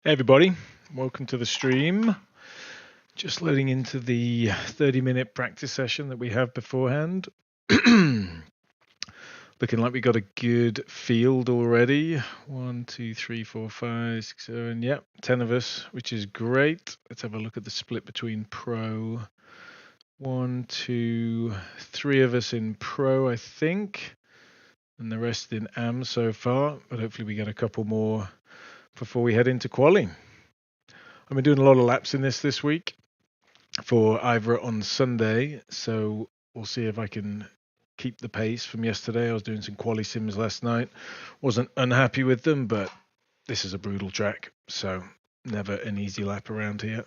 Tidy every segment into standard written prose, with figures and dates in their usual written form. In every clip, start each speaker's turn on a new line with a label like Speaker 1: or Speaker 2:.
Speaker 1: Hey everybody, welcome to the stream. Just loading into the 30-minute practice session that we have beforehand. Looking like we got a good field already. 1, 2, 3, 4, 5, 6, 7, yep, 10 of us, which is great. Let's have a look at the split between pro. 1, 2, 3 of us in pro, I think, and the rest in am so far, but hopefully we get a couple more before we head into quali. I've been doing a lot of laps in this week for Ivra on Sunday, so we'll see if I can keep the pace from yesterday. I was doing some quali sims last night. Wasn't unhappy with them, but this is a brutal track, so never an easy lap around here.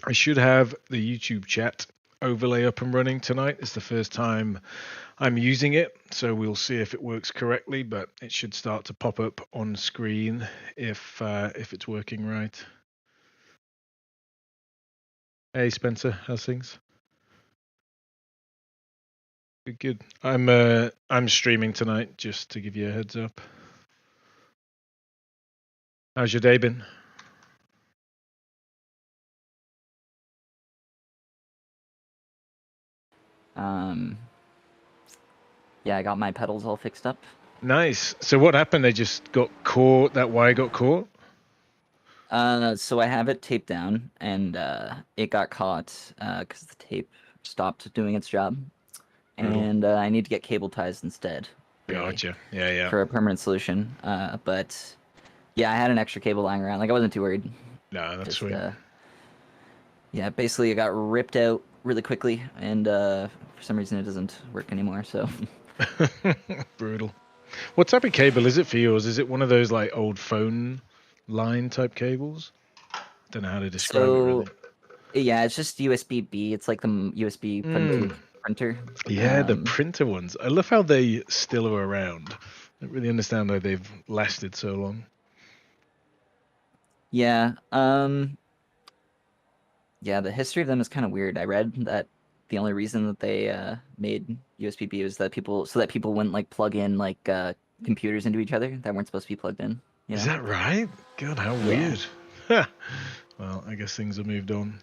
Speaker 1: I should have the YouTube chat overlay up and running tonight. It's the first time I'm using it, so we'll see if it works correctly, but it should start to pop up on screen if it's working right. Hey Spencer, how's things? Good. I'm streaming tonight, just to give you a heads up. How's your day been?
Speaker 2: Yeah, I got my pedals all fixed up.
Speaker 1: Nice. So what happened? They just got caught, that wire got caught?
Speaker 2: So I have it taped down, and it got caught because the tape stopped doing its job. And I need to get cable ties instead.
Speaker 1: Really, gotcha. Yeah.
Speaker 2: For a permanent solution. But yeah, I had an extra cable lying around. Like, I wasn't too worried.
Speaker 1: No, that's sweet.
Speaker 2: Yeah, basically it got ripped out really quickly, and for some reason it doesn't work anymore, so...
Speaker 1: Brutal. What type of cable is it for yours? Is it one of those like old phone line type cables? Don't know how to describe it really.
Speaker 2: Yeah, it's just USB-B. It's like the USB printer.
Speaker 1: Yeah, the printer ones. I love how they still are around. I don't really understand how they've lasted so long.
Speaker 2: Yeah. Yeah, the history of them is kind of weird. I read that the only reason that they made USB-B was that people wouldn't like plug in like computers into each other that weren't supposed to be plugged in. You know?
Speaker 1: Is that right? God, how weird. Well, I guess things have moved on.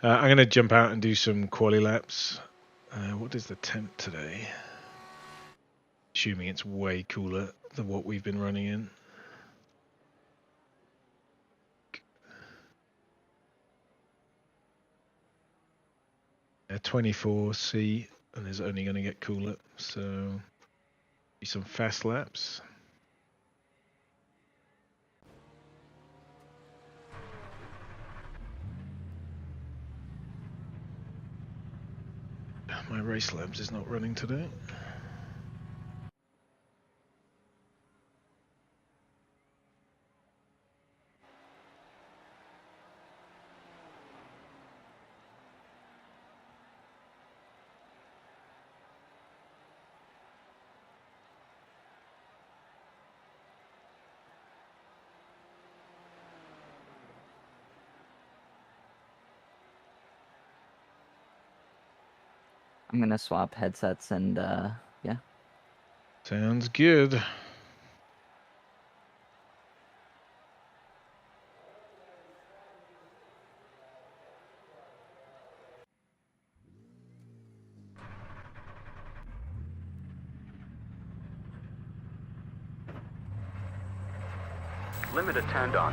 Speaker 1: I'm going to jump out and do some quali laps. What is the temp today? Assuming it's way cooler than what we've been running in. Yeah, 24C, and it's only going to get cooler. So, do some fast laps. My race labs is not running today.
Speaker 2: I'm gonna swap headsets and yeah.
Speaker 1: Sounds good.
Speaker 3: Limiter turned on.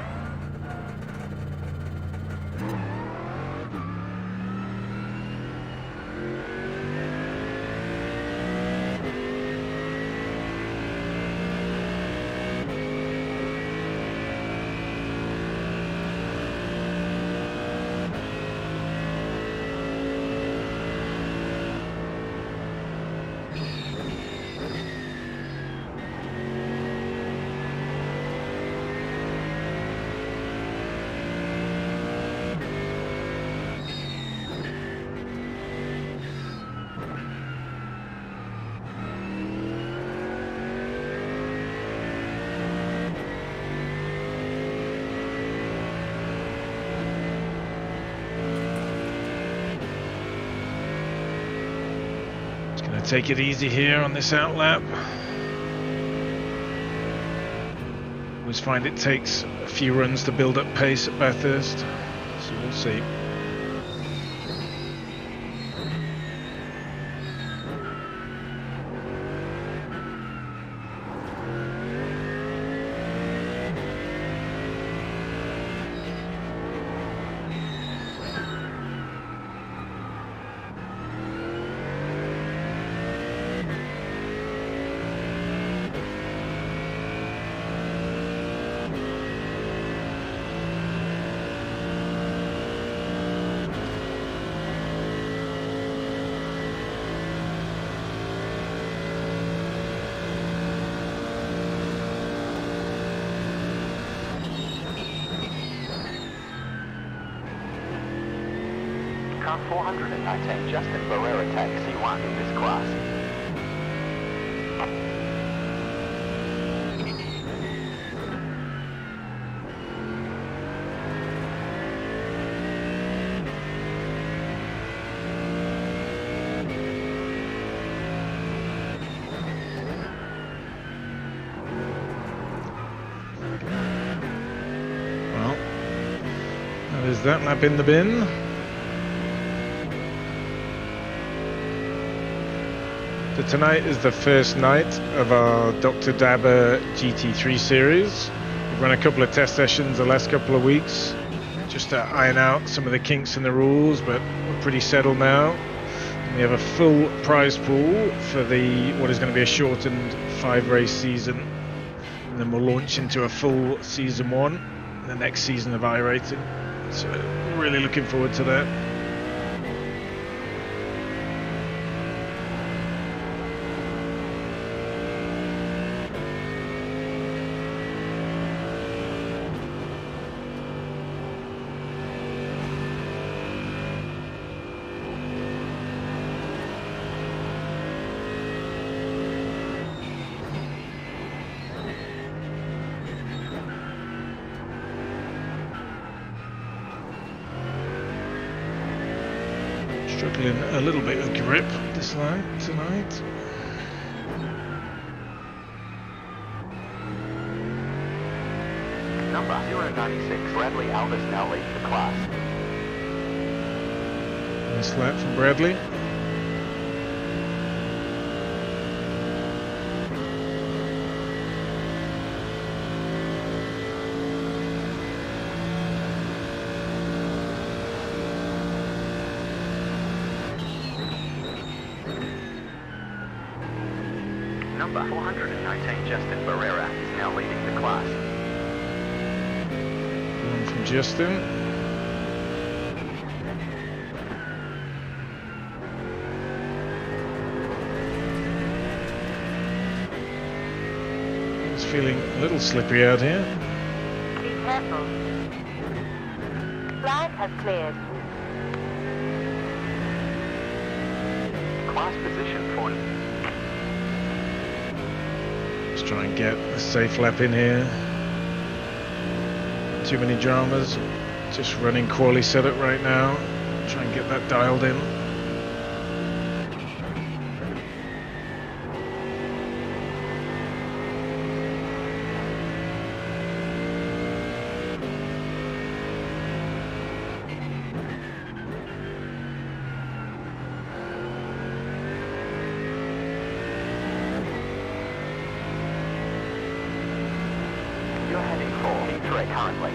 Speaker 1: Take it easy here on this out lap. always find it takes a few runs to build up pace at Bathurst, so we'll see.
Speaker 3: Car 419 Justin Barrera takes C1 in this class.
Speaker 1: Well, that is that lap in the bin. So tonight is the first night of our Dr Dabber GT3 Series. We've run a couple of test sessions the last couple of weeks just to iron out some of the kinks in the rules, but we're pretty settled now. And we have a full prize pool for what is going to be a shortened 5-race season, and then we'll launch into a full season 1, the next season of iRating. So really looking forward to that. Struggling a little bit with grip this night tonight.
Speaker 3: Number 096 Bradley Alvis now leads the class.
Speaker 1: Nice lap from Bradley.
Speaker 3: Number 419 Justin Barrera is now leading the class.
Speaker 1: One from Justin. It's feeling a little slippery out here.
Speaker 4: Be careful. Flag has cleared.
Speaker 3: Class position for
Speaker 1: Let's try and get a safe lap in here. Too many dramas. Just running quali setup right now. Try and get that dialed in.
Speaker 3: You're heading for P3 currently.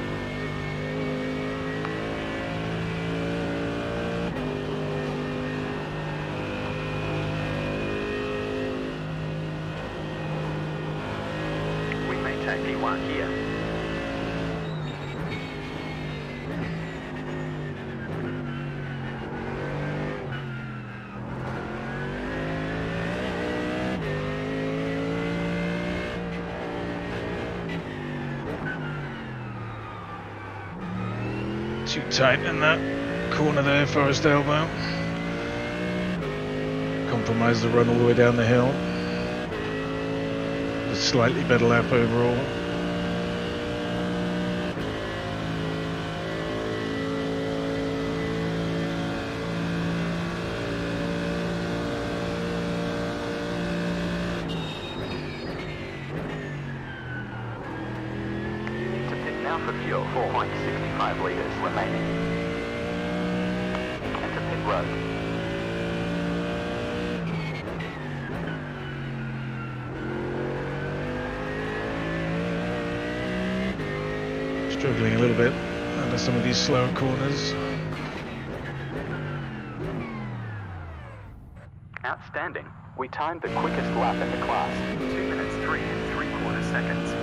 Speaker 3: We may take P1 here.
Speaker 1: Too tight in that corner there, Forest Elbow. Compromise the run all the way down the hill. A slightly better lap overall.
Speaker 3: fuel, 4.65 litres remaining. Enter pit road.
Speaker 1: Struggling a little bit under some of these slower corners.
Speaker 3: Outstanding. We timed the quickest lap in the class. 2 minutes 3 3/4 seconds.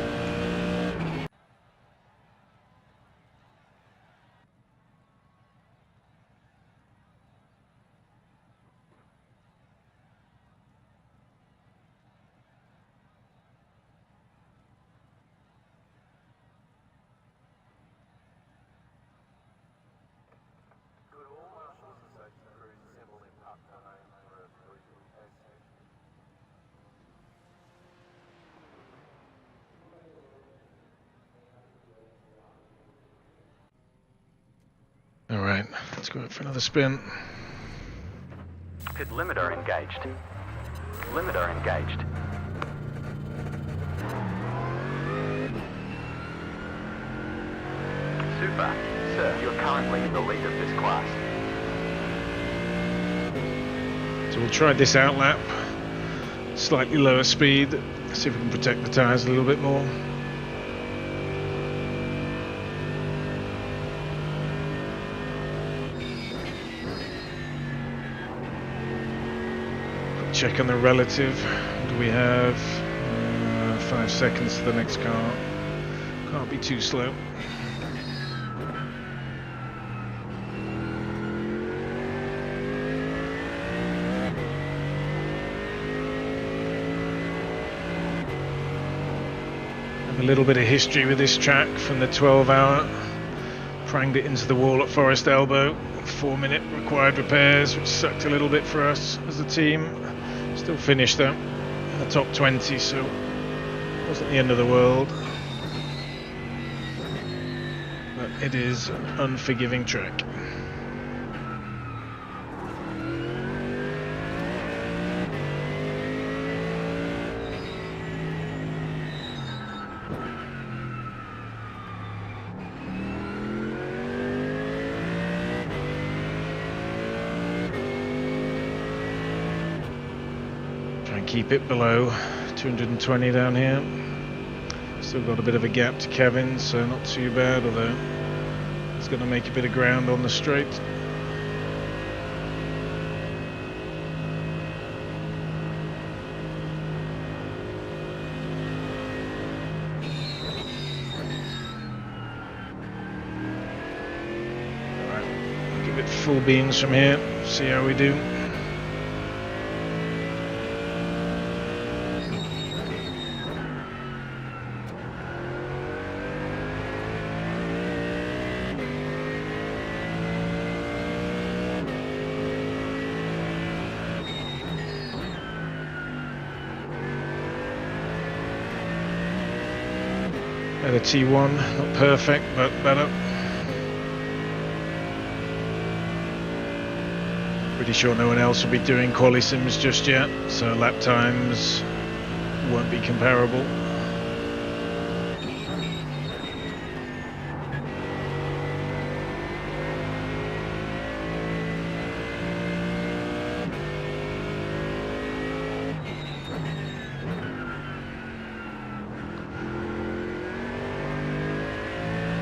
Speaker 1: Alright, let's go out for another spin.
Speaker 3: Pit limiter engaged. Limiter engaged. Super. Sir, you're currently in the lead of this class.
Speaker 1: So we'll try this out lap. Slightly lower speed. See if we can protect the tyres a little bit more. Check on the relative. What do we have? 5 seconds to the next car. Can't be too slow. Have a little bit of history with this track from the 12-hour. Pranged it into the wall at Forest Elbow. 4-minute required repairs, which sucked a little bit for us as a team. Still finished though in the top 20, so it wasn't the end of the world. But it is an unforgiving track. Keep it below 220 down here. Still got a bit of a gap to Kevin, so not too bad, although he's going to make a bit of ground on the straight. Alright, give it full beans from here, see how we do. Better T1, not perfect, but better. Pretty sure no one else will be doing quali sims just yet, so lap times won't be comparable.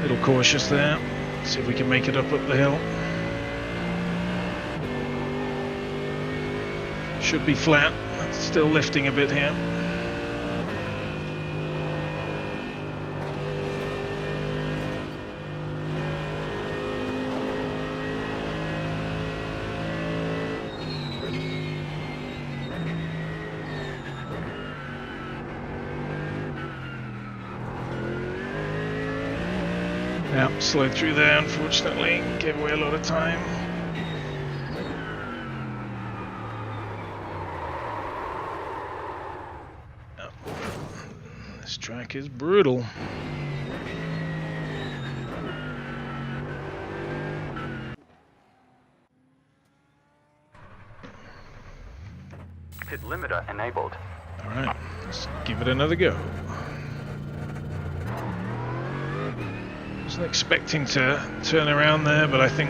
Speaker 1: Little cautious there. See if we can make it up the hill. Should be flat. Still lifting a bit here. Yeah, slowed through there, unfortunately. Gave away a lot of time. Oh. This track is brutal.
Speaker 3: Pit limiter enabled.
Speaker 1: Alright, let's give it another go. Wasn't expecting to turn around there, but I think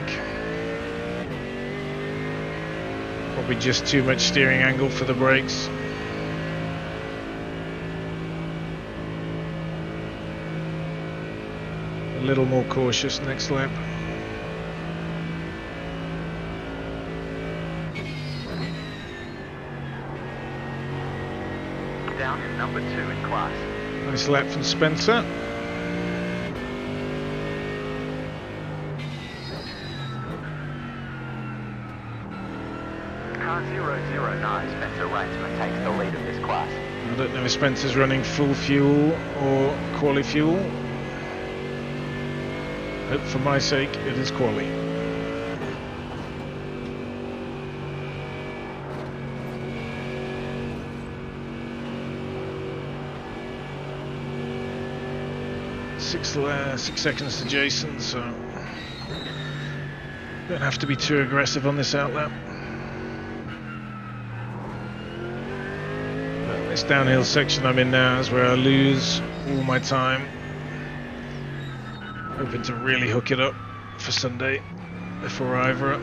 Speaker 1: probably just too much steering angle for the brakes. A little more cautious next lap.
Speaker 3: Down in number 2 in class.
Speaker 1: Nice lap from Spencer.
Speaker 3: Car 009, Spencer Rainsman takes the lead of this class.
Speaker 1: I don't know if Spencer's running full fuel or quali fuel. Hope for my sake it is quali. Six seconds to Jason, so don't have to be too aggressive on this outlap. But this downhill section I'm in now is where I lose all my time. Hoping to really hook it up for Sunday before Ivor.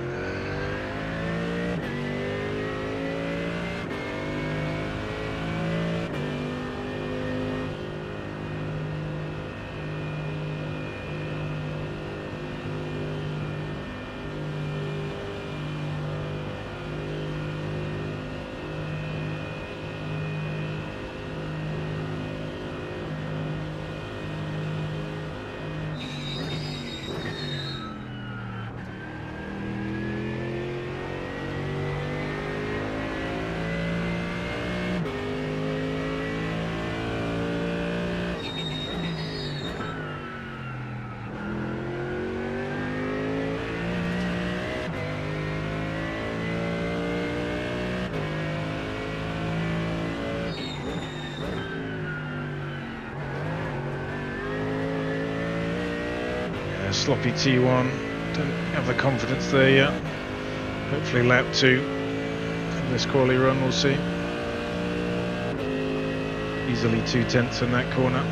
Speaker 1: Sloppy T1, don't have the confidence there yet. Hopefully lap 2 of this quali run, we'll see. Easily 2/10 in that corner.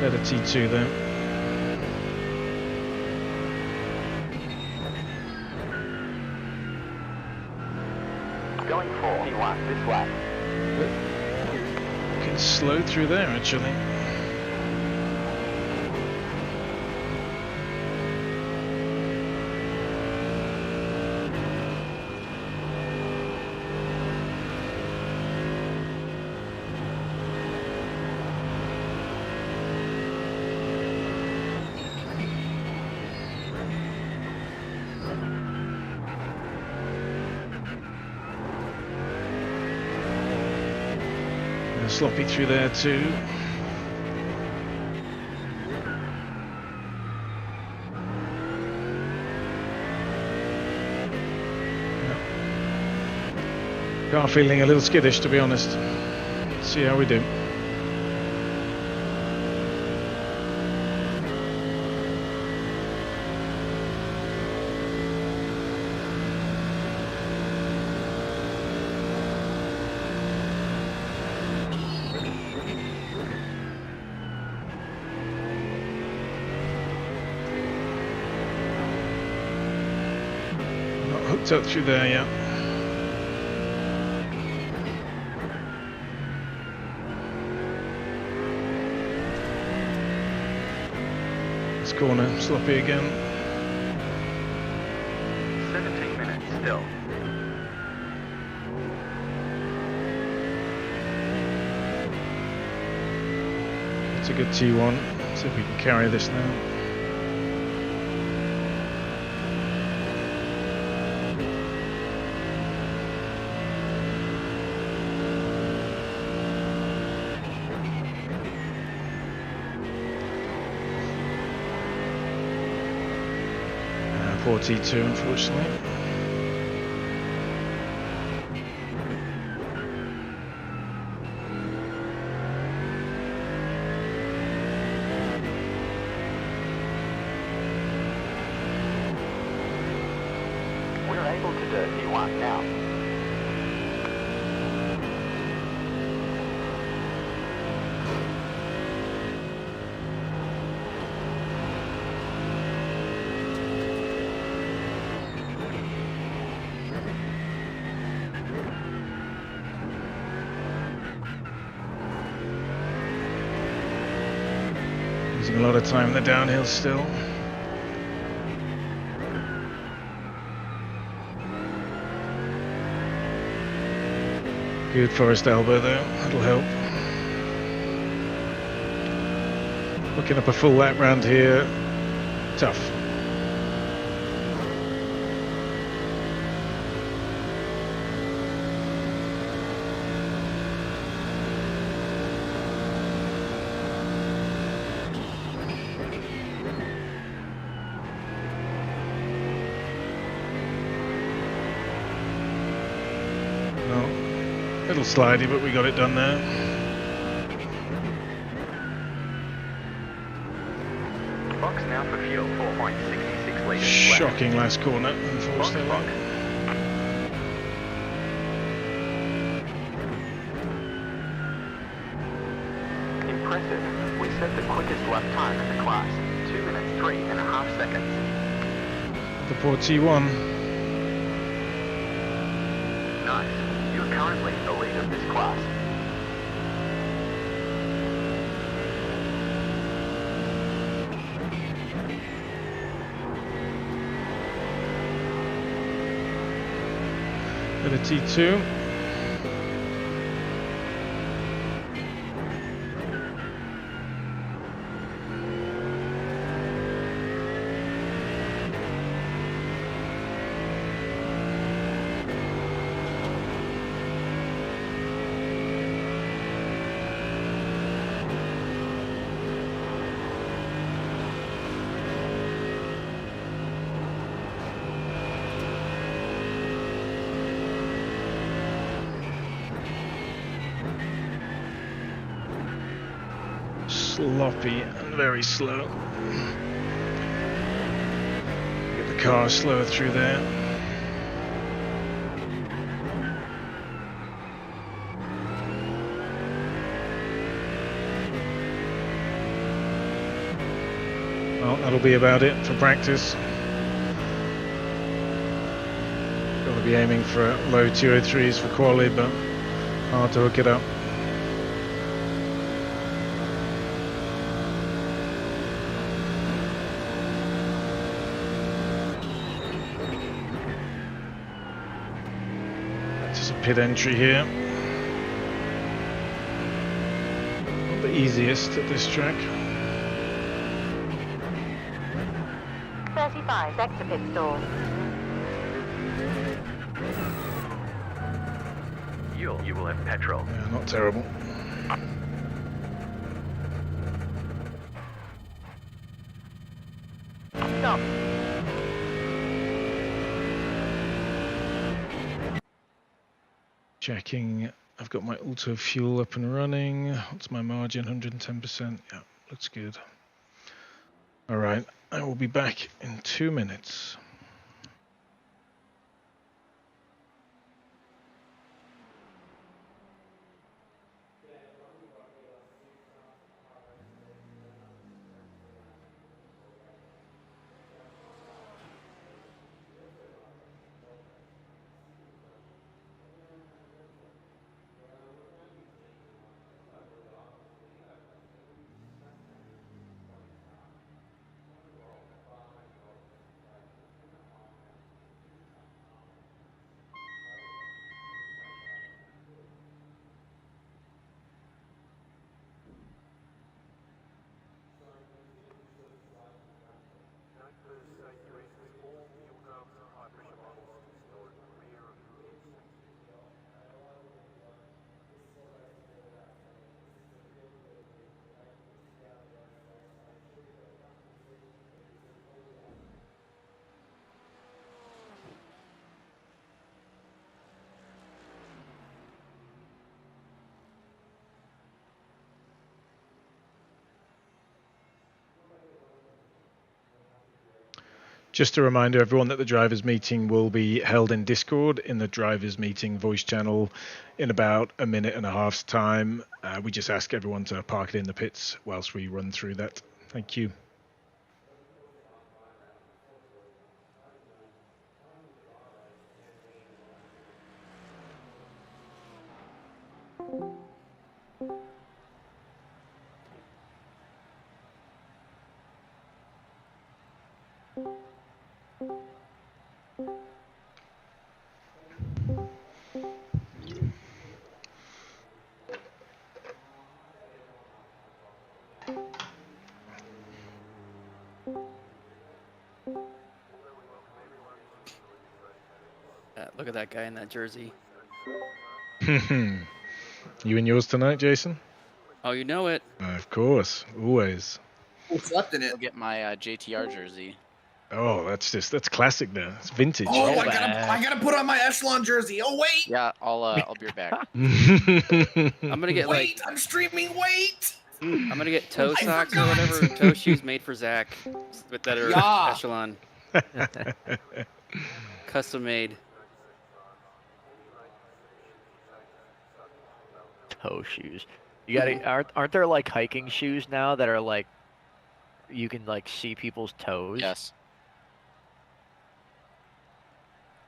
Speaker 1: Better T2 though.
Speaker 3: Going for T1 this lap.
Speaker 1: Can slow through there actually. Sloppy through there too. Car feeling a little skittish, to be honest. See how we do. Hooked up through there, yeah. This corner, sloppy again.
Speaker 3: 17 minutes still.
Speaker 1: It's a good T1. See if we can carry this now. Poor T2, unfortunately.
Speaker 3: We're able to do T1 now.
Speaker 1: Losing a lot of time in the downhill still. Good forest elbow though, that'll help. Looking up a full lap round here, tough. A little slidey, but we got it done there.
Speaker 3: Box now for fuel, 4.66 litres.
Speaker 1: Shocking last corner, unfortunately.
Speaker 3: Box. Impressive. We set the quickest lap time in the class. 2 minutes 3.5 seconds.
Speaker 1: The poor T1.
Speaker 3: Nice. You're currently the lead of this class.
Speaker 1: Bit of T2. Sloppy and very slow. Get the car slower through there. Well, that'll be about it for practice. Got to be aiming for low 203s for quali, but hard to hook it up. Pit entry here. Not the easiest at this track.
Speaker 4: 35, exit pit stall.
Speaker 3: You will have petrol.
Speaker 1: Yeah, not terrible.
Speaker 4: Stop.
Speaker 1: Checking, I've got my auto fuel up and running. What's my margin? 110%. Yeah, looks good. All right, I will be back in 2 minutes. Just a reminder, everyone, that the drivers' meeting will be held in Discord in the drivers' meeting voice channel in about a minute and a half's time. We just ask everyone to park it in the pits whilst we run through that. Thank you.
Speaker 5: Look at that guy in that jersey.
Speaker 1: You and yours tonight, Jason?
Speaker 5: Oh, you know it.
Speaker 1: Of course, always.
Speaker 6: Who slept in it?
Speaker 7: I'll get my JTR jersey.
Speaker 1: Oh, that's classic there. It's vintage.
Speaker 6: Oh, I gotta put on my Echelon jersey. Oh wait,
Speaker 7: Yeah, I'll be right back.
Speaker 5: I'm gonna get
Speaker 6: wait, I'm streaming. Wait.
Speaker 5: I'm gonna get toe
Speaker 6: I
Speaker 5: socks or
Speaker 6: forgot.
Speaker 5: whatever, toe shoes made for Zach, that are
Speaker 6: Yeah.
Speaker 5: Echelon, custom made.
Speaker 8: Toe shoes. You gotta aren't there like hiking shoes now that are like you can like see people's toes?
Speaker 7: Yes.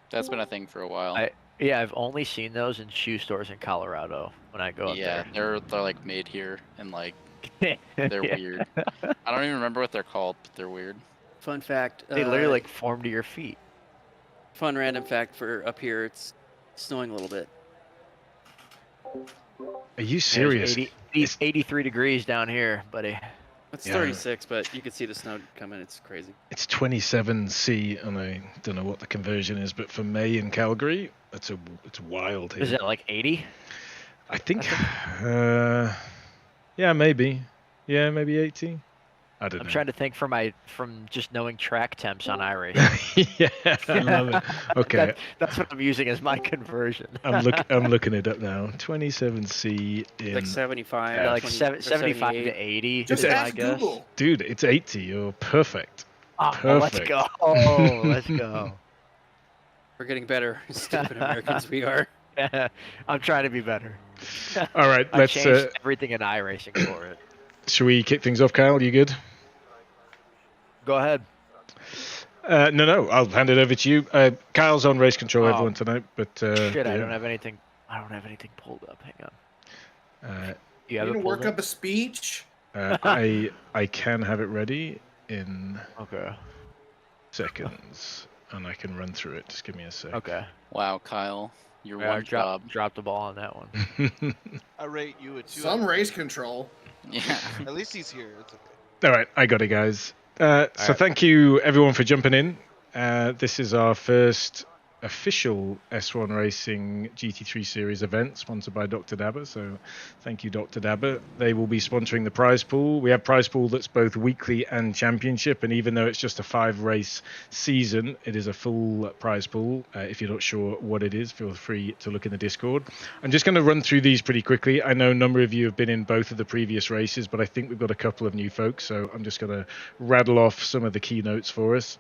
Speaker 7: That's been a thing for a while.
Speaker 8: Yeah, I've only seen those in shoe stores in Colorado when I go up
Speaker 7: Yeah,
Speaker 8: there.
Speaker 7: they're like made here and like they're
Speaker 8: Yeah.
Speaker 7: weird. I don't even remember what they're called, but they're weird.
Speaker 5: Fun fact.
Speaker 8: They literally like form to your feet.
Speaker 5: Fun random fact for up here. It's snowing a little bit.
Speaker 1: Are you
Speaker 8: It's
Speaker 1: serious?
Speaker 8: 83 degrees down here, buddy.
Speaker 5: It's
Speaker 1: Yeah.
Speaker 5: 36, but you can see the snow coming. It's crazy.
Speaker 1: It's 27C, and I don't know what the conversion is, but for May in Calgary, it's wild here.
Speaker 8: Is it like 80?
Speaker 1: I think, yeah, maybe. Yeah, maybe 80. I don't
Speaker 8: I'm
Speaker 1: know.
Speaker 8: trying to think from just knowing track temps on iRacing.
Speaker 1: Yeah, I love it. Okay,
Speaker 8: That's what I'm using as my conversion.
Speaker 1: I'm looking it up now. 27C in
Speaker 5: Like 75.
Speaker 8: Yeah, like
Speaker 5: 20 or
Speaker 8: 75 to
Speaker 5: 78.
Speaker 8: 80.
Speaker 6: Just
Speaker 8: is my
Speaker 6: ask
Speaker 8: guess.
Speaker 6: Google.
Speaker 1: dude, it's 80. You're perfect.
Speaker 8: Oh, let's
Speaker 1: Perfect.
Speaker 8: go. Let's go.
Speaker 5: We're getting better. Stupid Americans we are.
Speaker 8: I'm trying to be better.
Speaker 1: All right,
Speaker 8: I
Speaker 1: let's.
Speaker 8: changed everything in iRacing for it.
Speaker 1: Should we kick things off, Kyle? You good?
Speaker 8: Go ahead.
Speaker 1: No, I'll hand it over to you. Kyle's on race control,
Speaker 8: Oh.
Speaker 1: everyone tonight, but
Speaker 8: Shit,
Speaker 1: yeah.
Speaker 8: I don't have anything. I don't have anything pulled up. Hang on. You
Speaker 6: You
Speaker 8: have it
Speaker 6: gonna
Speaker 8: pulled
Speaker 6: work up a speech?
Speaker 1: I can have it ready in
Speaker 8: Okay.
Speaker 1: seconds, and I can run through it. Just give me a sec.
Speaker 8: Okay.
Speaker 7: Wow, Kyle, your
Speaker 8: Yeah,
Speaker 7: one job.
Speaker 8: Dropped the ball on that one.
Speaker 9: I rate you a 2.
Speaker 6: Some race control.
Speaker 7: Yeah.
Speaker 9: At least he's here. It's okay.
Speaker 1: All right, I got it, guys. So
Speaker 8: right.
Speaker 1: thank you, everyone, for jumping in. This is our first official S1 Racing GT3 Series event, sponsored by Dr. Dabber. So thank you, Dr. Dabber. They will be sponsoring the prize pool. We have prize pool that's both weekly and championship, and even though it's just a 5-race season, it is a full prize pool. If you're not sure what it is, feel free to look in the Discord. I'm just going to run through these pretty quickly. I know a number of you have been in both of the previous races, but I think we've got a couple of new folks, so I'm just going to rattle off some of the keynotes for us.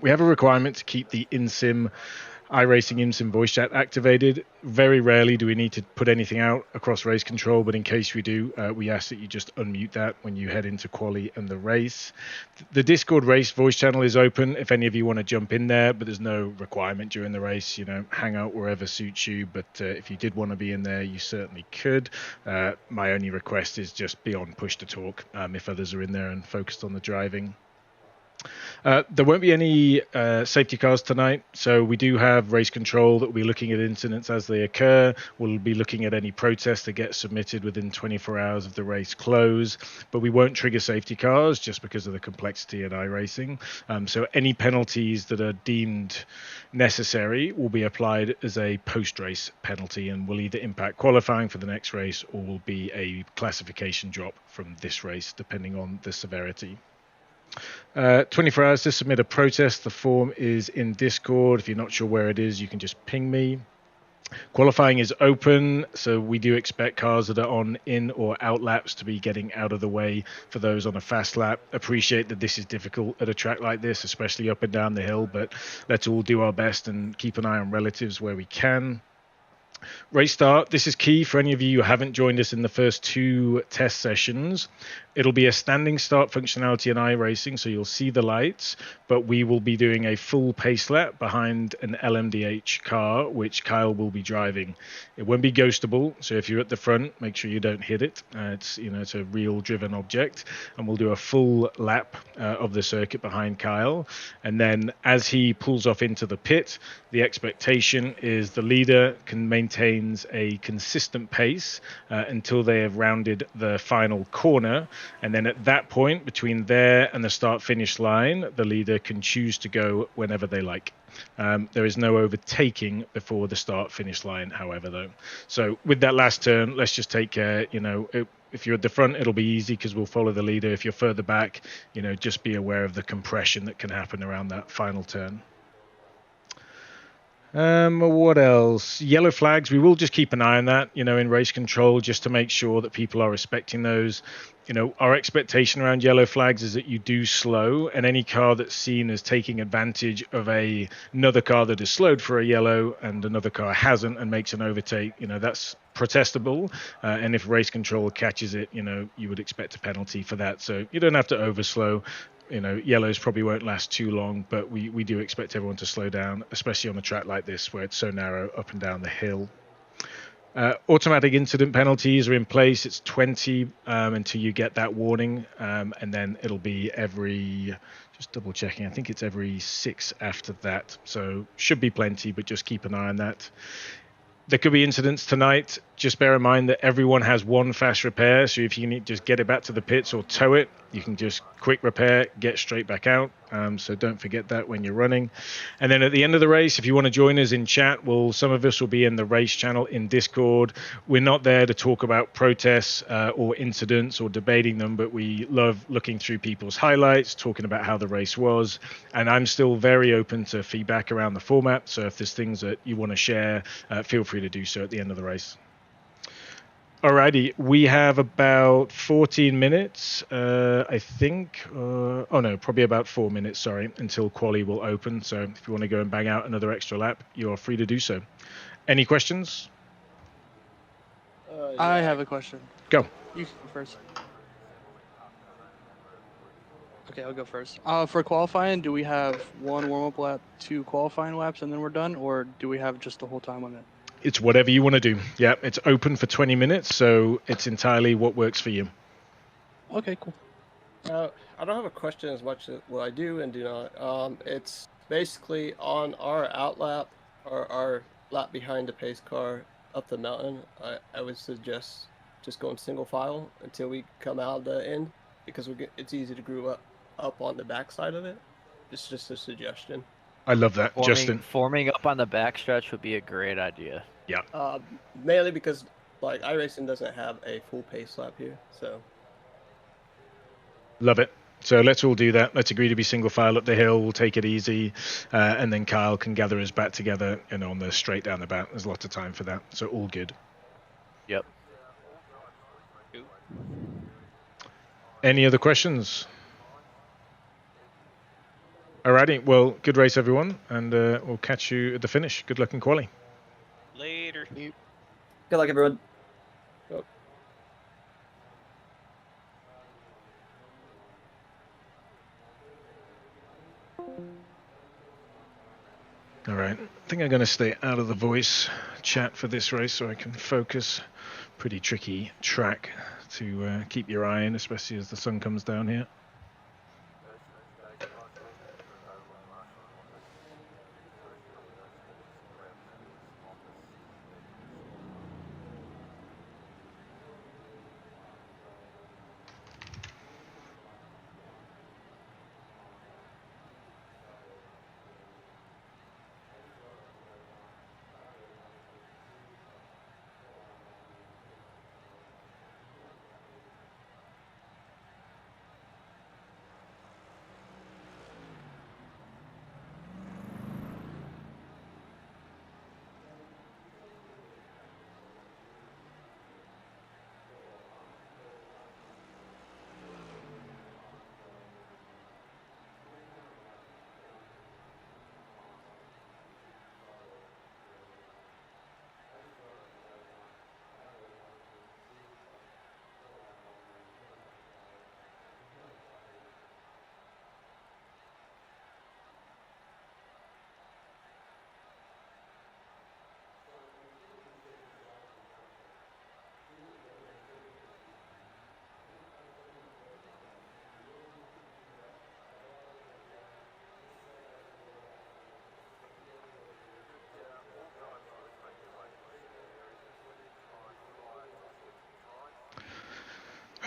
Speaker 1: We have a requirement to keep the in-sim iRacing in-sim voice chat activated. Very rarely do we need to put anything out across race control, but in case we do, we ask that you just unmute that when you head into quali and the race. The Discord race voice channel is open if any of you want to jump in there, but there's no requirement during the race. You know, hang out wherever suits you, but if you did want to be in there, you certainly could. My only request is just be on push to talk if others are in there and focused on the driving. There won't be any safety cars tonight, so we do have race control that will be looking at incidents as they occur. We'll be looking at any protests that get submitted within 24 hours of the race close, but we won't trigger safety cars just because of the complexity in iRacing. So any penalties that are deemed necessary will be applied as a post-race penalty and will either impact qualifying for the next race or will be a classification drop from this race, depending on the severity. 24 hours to submit a protest. The form is in Discord. If you're not sure where it is, you can just ping me. Qualifying is open, so we do expect cars that are on in or out laps to be getting out of the way for those on a fast lap. Appreciate that this is difficult at a track like this, especially up and down the hill, but let's all do our best and keep an eye on relatives where we can. Race start. This is key for any of you who haven't joined us in the first 2 test sessions. It'll be a standing start functionality in iRacing, so you'll see the lights, but we will be doing a full pace lap behind an LMDH car, which Kyle will be driving. It won't be ghostable, so if you're at the front, make sure you don't hit it. It's a real driven object, and we'll do a full lap of the circuit behind Kyle. And then as he pulls off into the pit, the expectation is the leader maintains a consistent pace until they have rounded the final corner. And then at that point, between there and the start-finish line, the leader can choose to go whenever they like. There is no overtaking before the start-finish line, however, though. So with that last turn, let's just take care. If you're at the front, it'll be easy because we'll follow the leader. If you're further back, just be aware of the compression that can happen around that final turn. What else? Yellow flags. We will just keep an eye on that, in race control, just to make sure that people are respecting those. Our expectation around yellow flags is that you do slow, and any car that's seen as taking advantage of another car that is slowed for a yellow and another car hasn't and makes an overtake, that's protestable. And if race control catches it, you would expect a penalty for that. So you don't have to overslow. Yellows probably won't last too long, but we do expect everyone to slow down, especially on a track like this where it's so narrow up and down the hill. Automatic incident penalties are in place. It's 20 until you get that warning, and then it'll be just double checking, I think it's every 6 after that. So should be plenty, but just keep an eye on that. There could be incidents tonight. Just bear in mind that everyone has one fast repair, so if you need just get it back to the pits or tow it, you can just quick repair, get straight back out. So don't forget that when you're running. And then at the end of the race, if you want to join us in chat, some of us will be in the race channel in Discord. We're not there to talk about protests or incidents or debating them, but we love looking through people's highlights, talking about how the race was. And I'm still very open to feedback around the format. So if there's things that you want to share, feel free to do so at the end of the race. Alrighty, we have about 14 minutes, I think. Probably about 4 minutes, sorry, until quali will open. So if you want to go and bang out another extra lap, you are free to do so. Any questions?
Speaker 10: I have a question.
Speaker 1: Go.
Speaker 10: You can go first. Okay, I'll go first. For qualifying, do we have 1 warm-up lap, 2 qualifying laps, and then we're done? Or do we have just the whole time limit?
Speaker 1: It's whatever you want to do. Yeah, it's open for 20 minutes, so it's entirely what works for you.
Speaker 10: Okay, cool.
Speaker 11: I don't have a question as much as what I do and do not. It's basically on our outlap or our lap behind the pace car up the mountain. I would suggest just going single file until we come out of the end, because it's easy to groove up on the back side of it. It's just a suggestion.
Speaker 1: I love that, Justin.
Speaker 8: Forming up on the backstretch would be a great idea.
Speaker 1: Yeah.
Speaker 11: Mainly because iRacing doesn't have a full pace lap here, so.
Speaker 1: Love it. So let's all do that. Let's agree to be single file up the hill. We'll take it easy, and then Kyle can gather us back together on the straight down the back. There's lots of time for that, so all good.
Speaker 8: Yep.
Speaker 1: Any other questions? Alrighty, well, good race, everyone, and we'll catch you at the finish. Good luck in quali.
Speaker 5: Later.
Speaker 2: Good luck, everyone.
Speaker 11: Oh.
Speaker 1: All right, I think I'm going to stay out of the voice chat for this race so I can focus. Pretty tricky track to keep your eye in, especially as the sun comes down here.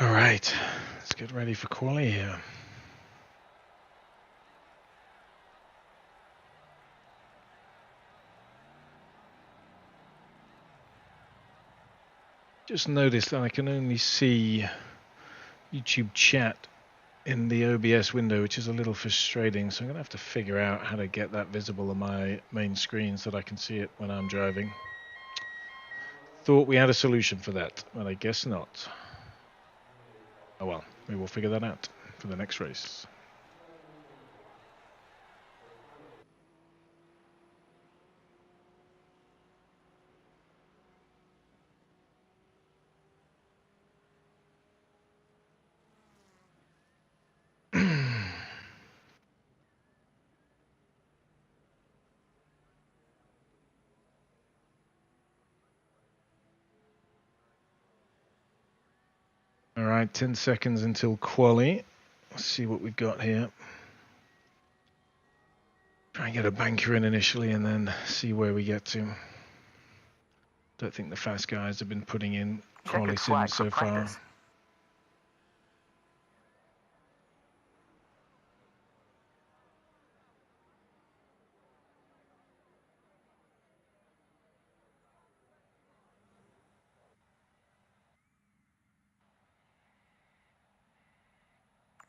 Speaker 1: All right, let's get ready for quali here. Just noticed that I can only see YouTube chat in the OBS window, which is a little frustrating, so I'm going to have to figure out how to get that visible on my main screen so that I can see it when I'm driving. Thought we had a solution for that, but I guess not. Oh well, we will figure that out for the next race. All right, 10 seconds until quali. Let's see what we've got here. Try and get a banker in initially and then see where we get to. Don't think the fast guys have been putting in quali sims so far.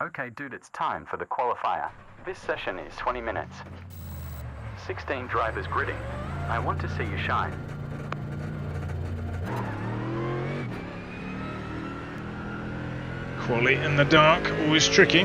Speaker 3: Okay, dude, it's time for the qualifier. This session is 20 minutes. 16 drivers gridding. I want to see you shine.
Speaker 1: Quali in the dark, always tricky.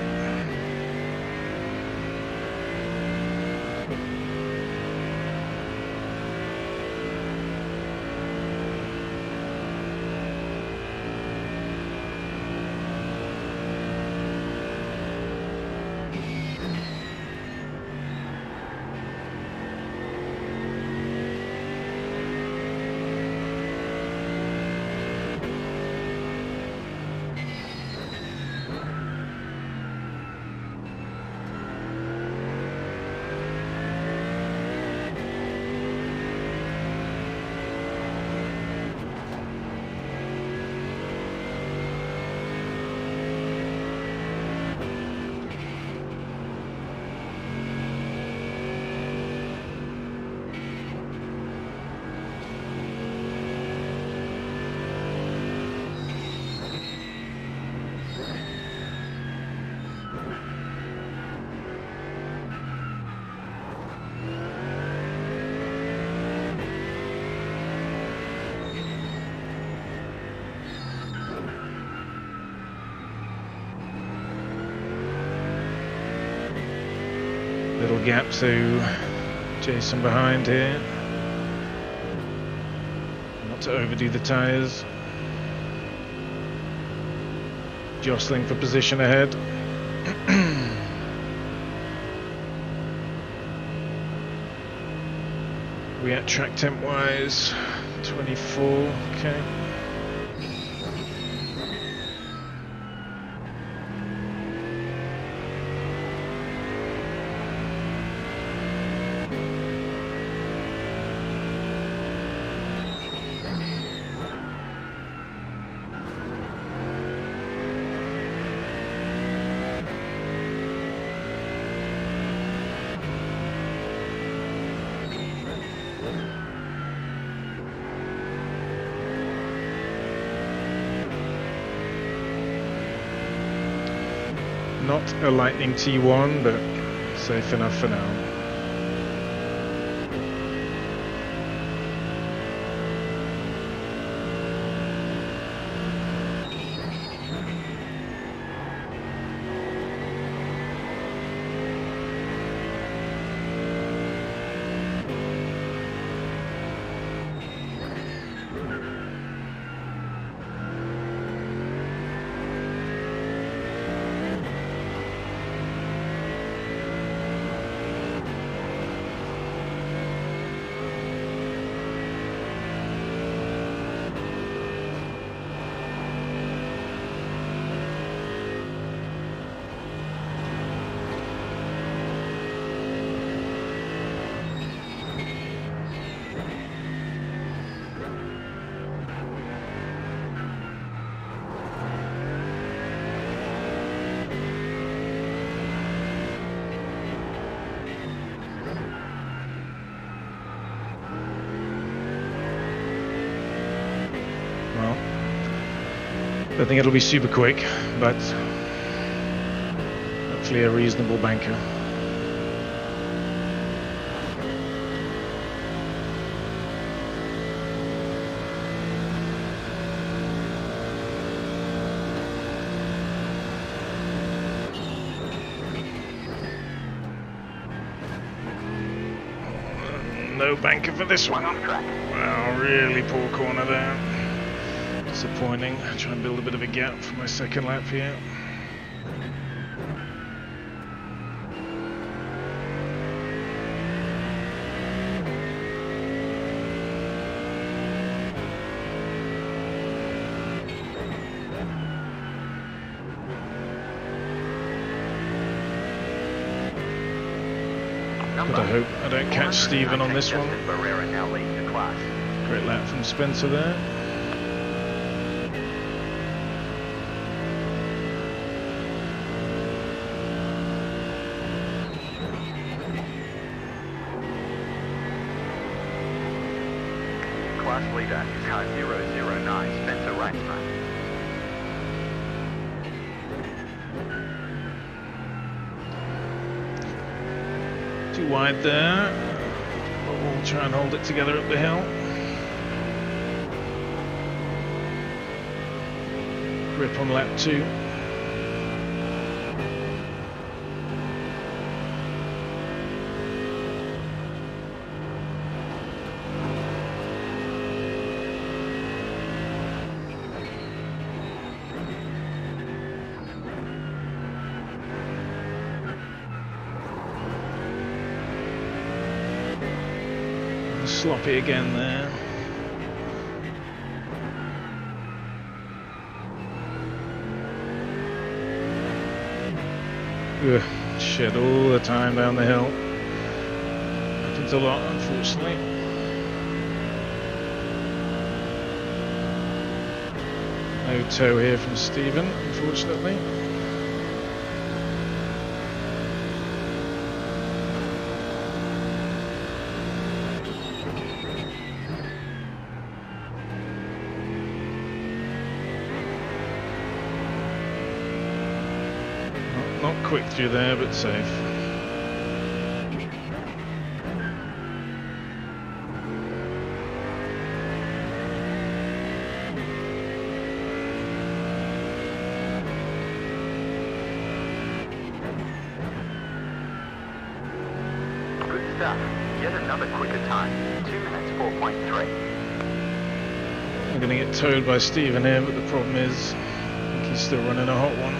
Speaker 1: Little gap to Jason behind here. Not to overdo the tyres. Jostling for position ahead. We at track temp wise 24. Okay. Not a Lightning T1, but safe enough for now. Well, don't think it'll be super quick, but hopefully a reasonable banker. No banker for this one. Wow, really poor corner there. Disappointing. Try and build a bit of a gap for my second lap here. But I hope I don't catch Stephen on this one. Great lap from Spencer there.
Speaker 3: Class leader is car 009, Spencer Reinsman.
Speaker 1: Too wide there, but we'll try and hold it together up the hill. Grip on lap 2. Sloppy again there. Ugh, shit all the time down the hill. Happens a lot, unfortunately. No toe here from Stephen, unfortunately. Not quick through there, but safe.
Speaker 3: Good stuff. Yet another quicker time. 2 minutes 4.3.
Speaker 1: I'm going to get towed by Stephen here, but the problem is I think he's still running a hot one.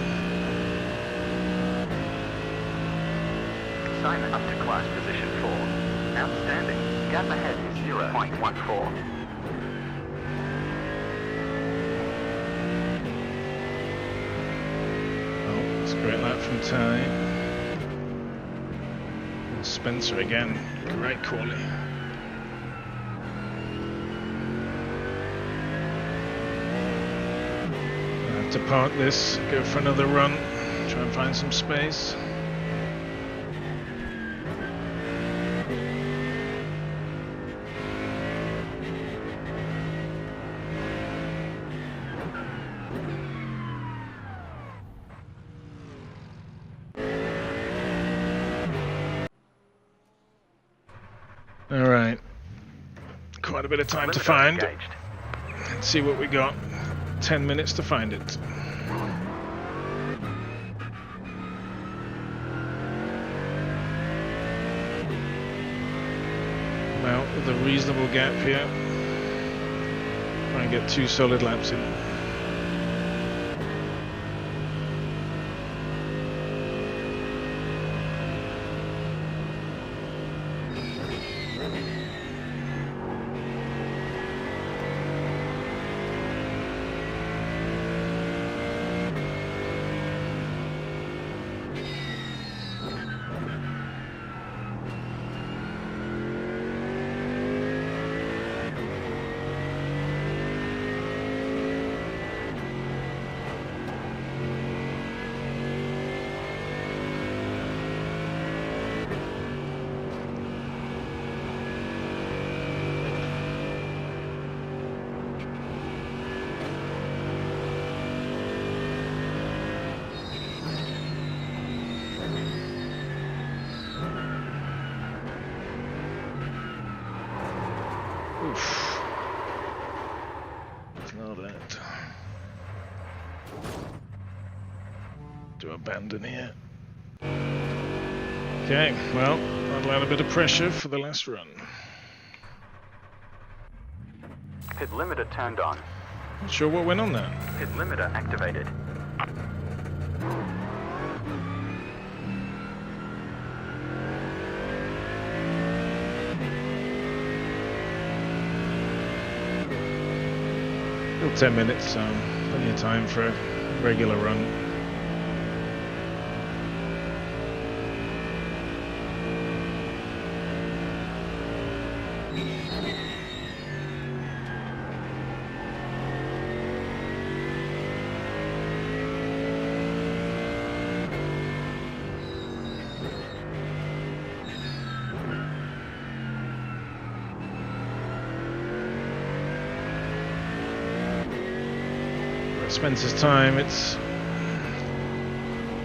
Speaker 3: Simon up to class position 4. Outstanding. Gap ahead is 0.14.
Speaker 1: Oh, it's a great lap from Ty. And Spencer again, great quality. I have to park this, go for another run, try and find some space. Alright, quite a bit of time to find. Let's see what we got. 10 minutes to find it. Well, with a reasonable gap here, try and get 2 solid laps in. Not that. To abandon here. Okay, well, that'll add a bit of pressure for the last run.
Speaker 3: Pit limiter turned on.
Speaker 1: Not sure what went on there.
Speaker 3: Pit limiter activated.
Speaker 1: Still 10 minutes, so plenty of time for a regular run. Spencer's time, it's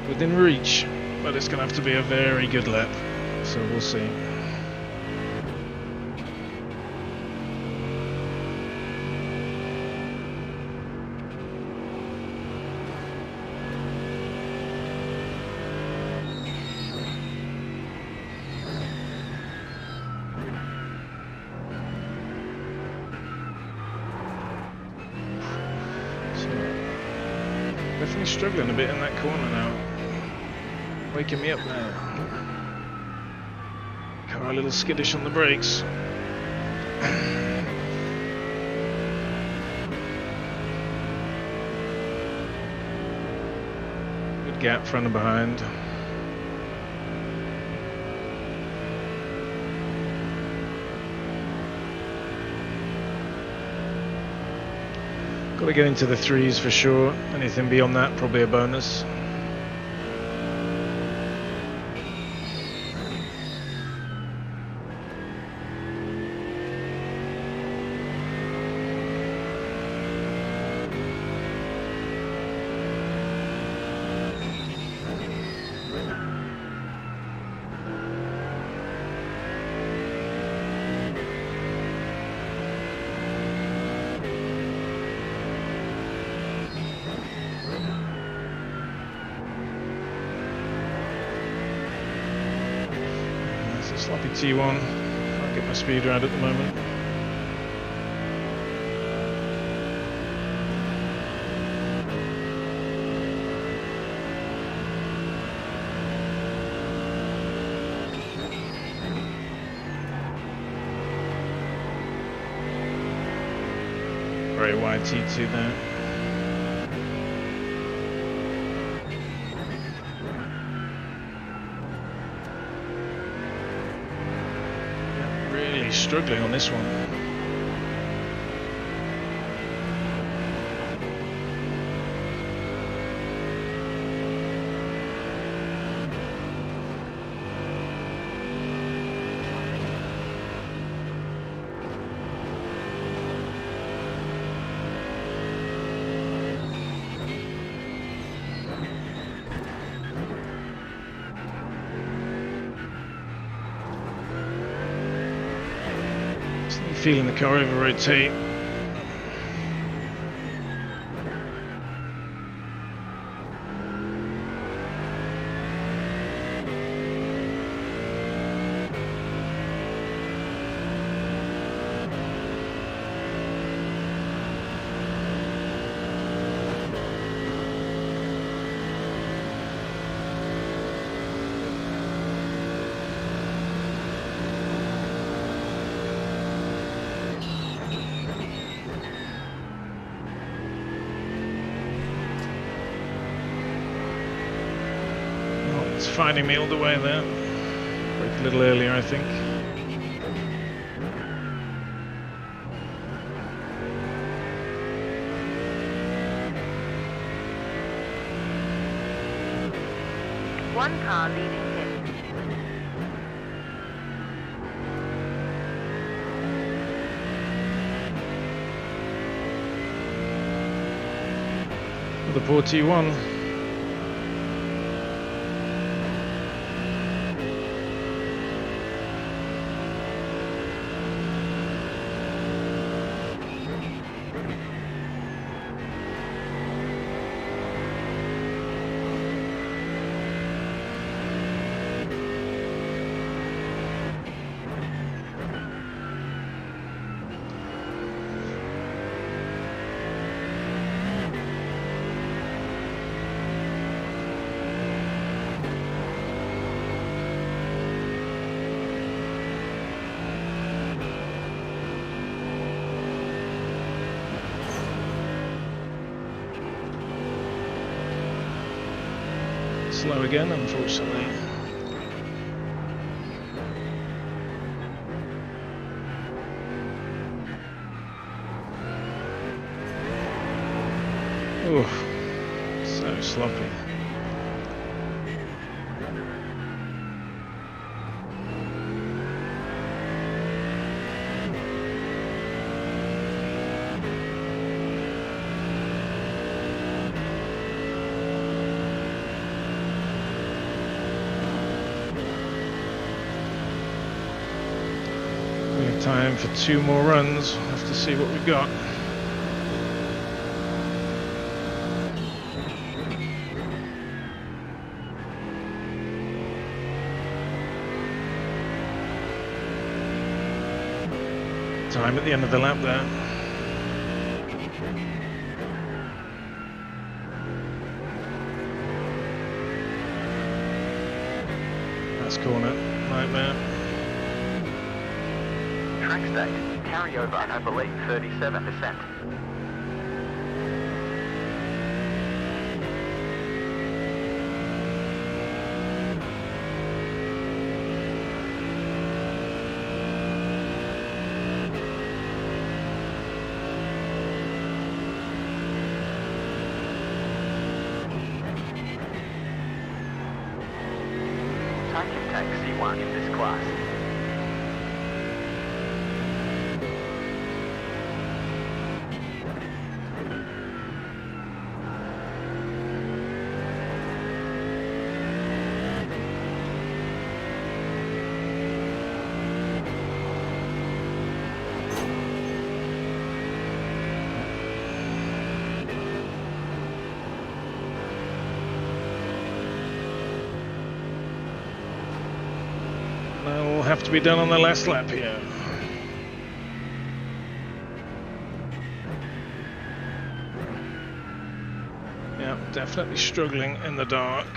Speaker 1: within reach, but it's going to have to be a very good lap, so we'll see. Definitely struggling a bit in that corner now. Waking me up now. Car a little skittish on the brakes. Good gap front and behind. Got to get into the threes for sure. Anything beyond that, probably a bonus. Sloppy T1, can't get my speed right at the moment. Very wide T2 there. Struggling on this one. Feeling the car over rotate. Finding me all the way there. Brake a little earlier, I think.
Speaker 4: One car leaving pit.
Speaker 1: The poor T1. Slow again, unfortunately. Oof, so sloppy. We have time for 2 more runs. We'll have to see what we've got. Time at the end of the lap there. That's corner, nightmare.
Speaker 3: Track state, carryover, I believe, 37%. Time can take C1 in this class.
Speaker 1: That will have to be done on the last lap here. Yeah, definitely struggling in the dark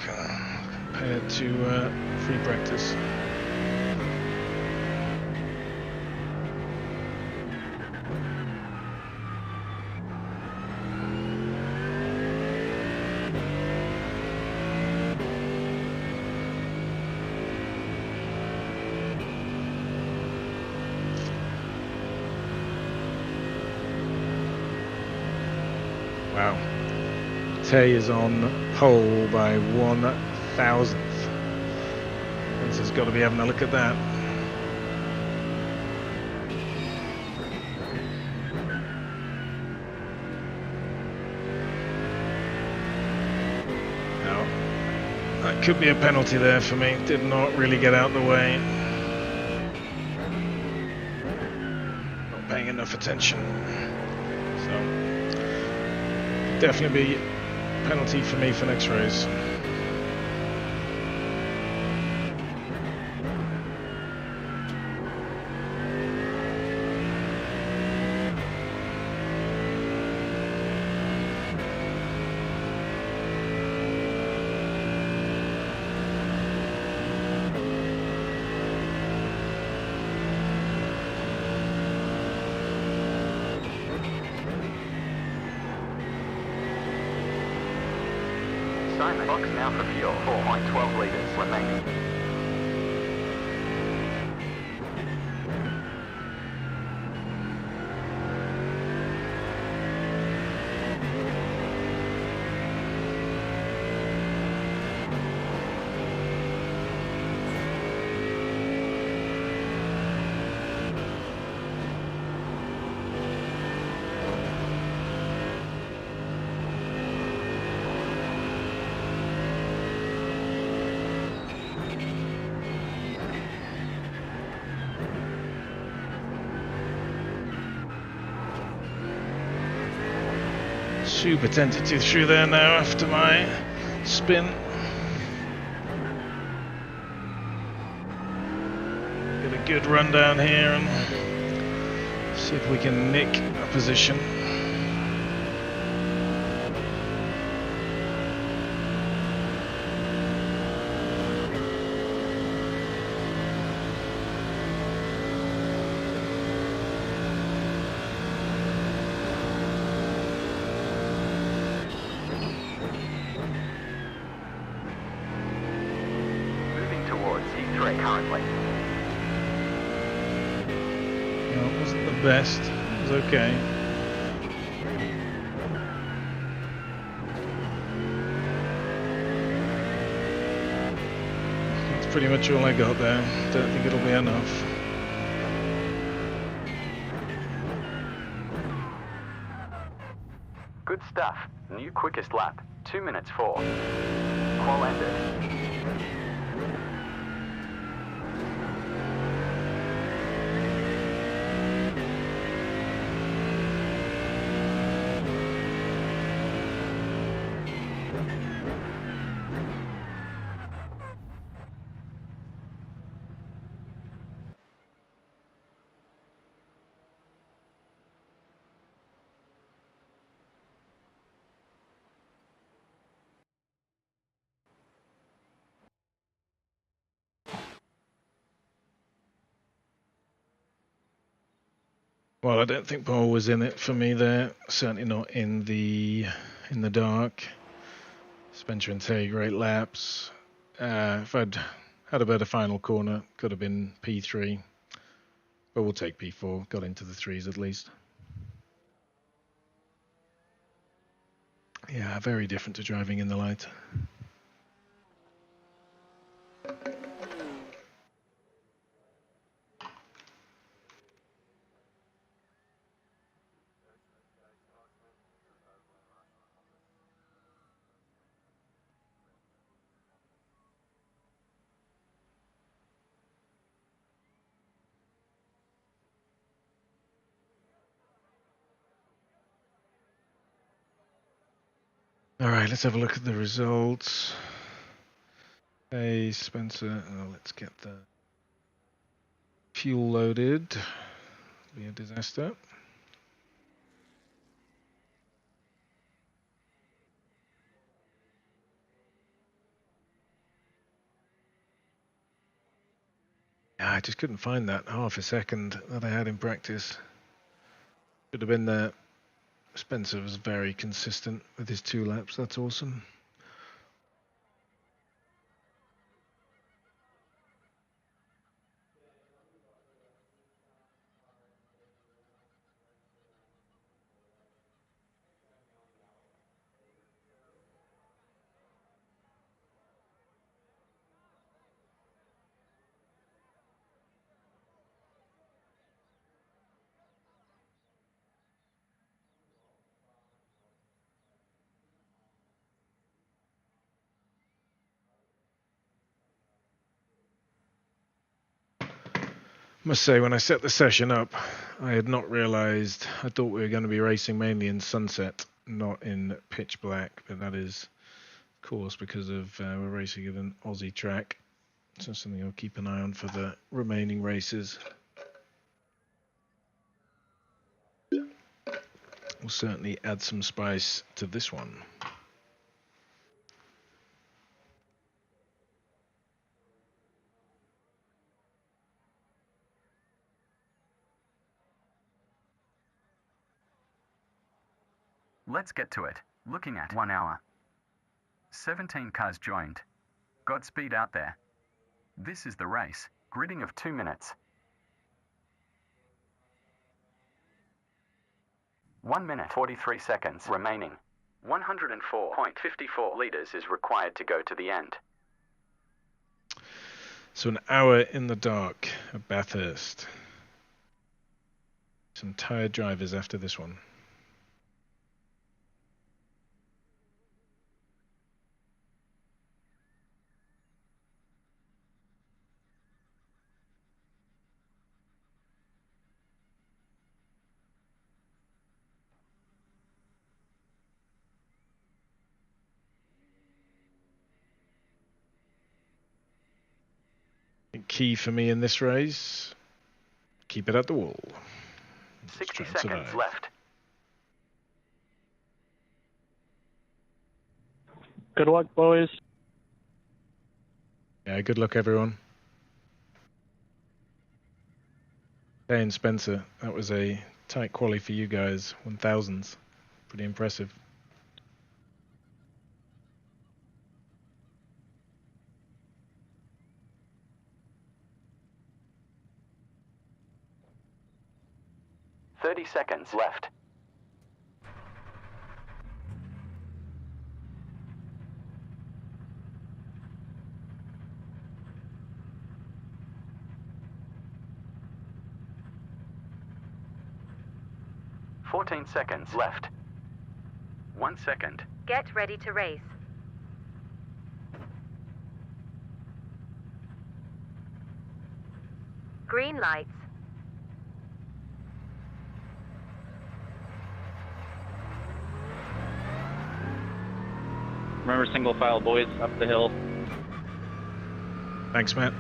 Speaker 1: compared to free practice. Wow. Tay is on pole by 1,000th. Vince has got to be having a look at that. Now, that could be a penalty there for me. Did not really get out the way. Not paying enough attention. So. Definitely be a penalty for me for next race.
Speaker 3: Sign the box now for fuel, 4.12 litres remaining.
Speaker 1: Super tentative through there now after my spin. Get a good run down here and see if we can nick a position.
Speaker 3: currently.
Speaker 1: No, it wasn't the best. It was okay. That's pretty much all I got there. Don't think it'll be enough.
Speaker 3: Good stuff. New quickest lap. 2 minutes 4. Qual ended.
Speaker 1: Well, I don't think Paul was in it for me there. Certainly not in the dark. Spencer and Tay, great laps. If I'd had a better final corner, could have been P3. But we'll take P4. Got into the threes at least. Yeah, very different to driving in the light. All right, let's have a look at the results. Hey, Spencer, let's get the fuel loaded. Be a disaster. Yeah, I just couldn't find that half a second that I had in practice. Should have been there. Spencer was very consistent with his 2 laps. That's awesome. Must say, when I set the session up, I had not realized. I thought we were going to be racing mainly in sunset, not in pitch black, but that is, of course, because of we're racing at an Aussie track. So something I'll keep an eye on for the remaining races. We'll certainly add some spice to this one.
Speaker 3: Let's get to it. Looking at 1 hour. 17 cars joined. Godspeed out there. This is the race. Gridding of 2 minutes. 1 minute 43 seconds remaining. 104.54 litres is required to go to the end.
Speaker 1: So an hour in the dark at Bathurst. Some tired drivers after this one. Key for me in this race, keep it at the wall.
Speaker 3: 60 seconds left.
Speaker 10: Good luck, boys.
Speaker 1: Yeah, good luck, everyone. Hey, and Spencer, that was a tight quali for you guys. 1000s. Pretty impressive.
Speaker 3: seconds left. "14 seconds left. 1 second.
Speaker 4: Get ready to race. Green lights.
Speaker 12: Remember, single file, boys, up the hill.
Speaker 1: Thanks, Matt.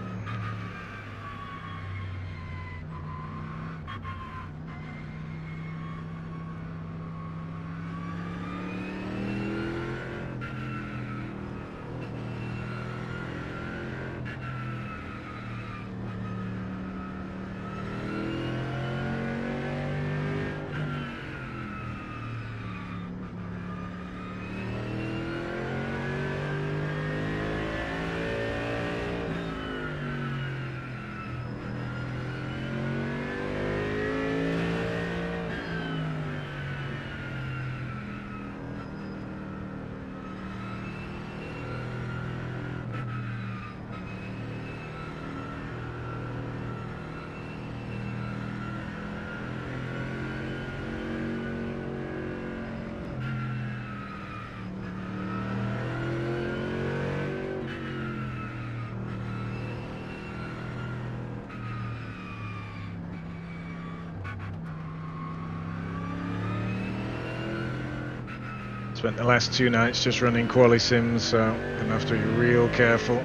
Speaker 1: Spent the last 2 nights just running quali sims, so gonna have to be real careful.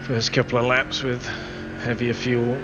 Speaker 1: First couple of laps with heavier fuel.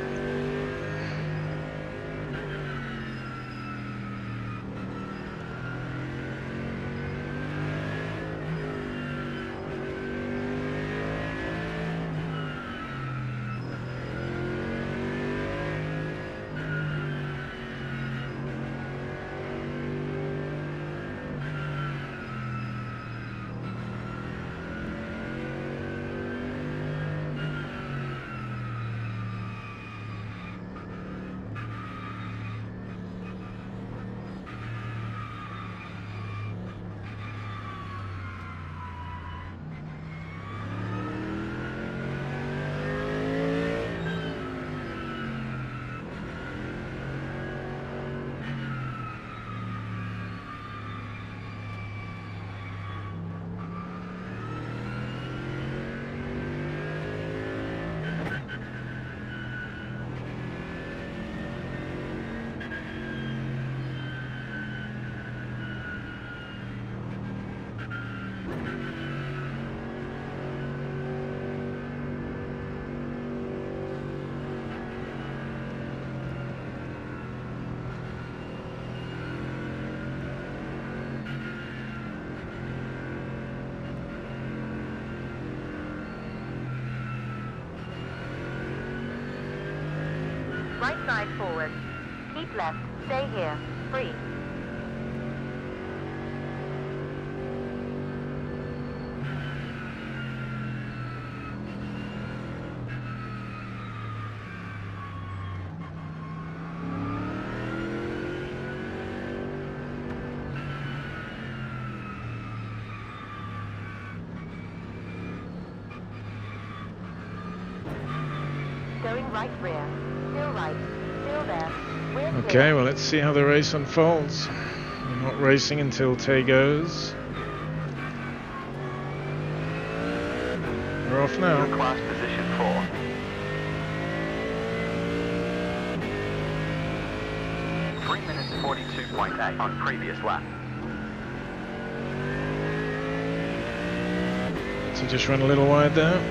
Speaker 4: Right side forward. Keep left. Stay here. Free. Going right rear. Still right. Still there. We're clear.
Speaker 1: Okay, well, let's see how the race unfolds. We're not racing until Tay goes. We're off now.
Speaker 3: Class position 4. Three minutes 42.8 on previous lap.
Speaker 1: So just run a little wide there.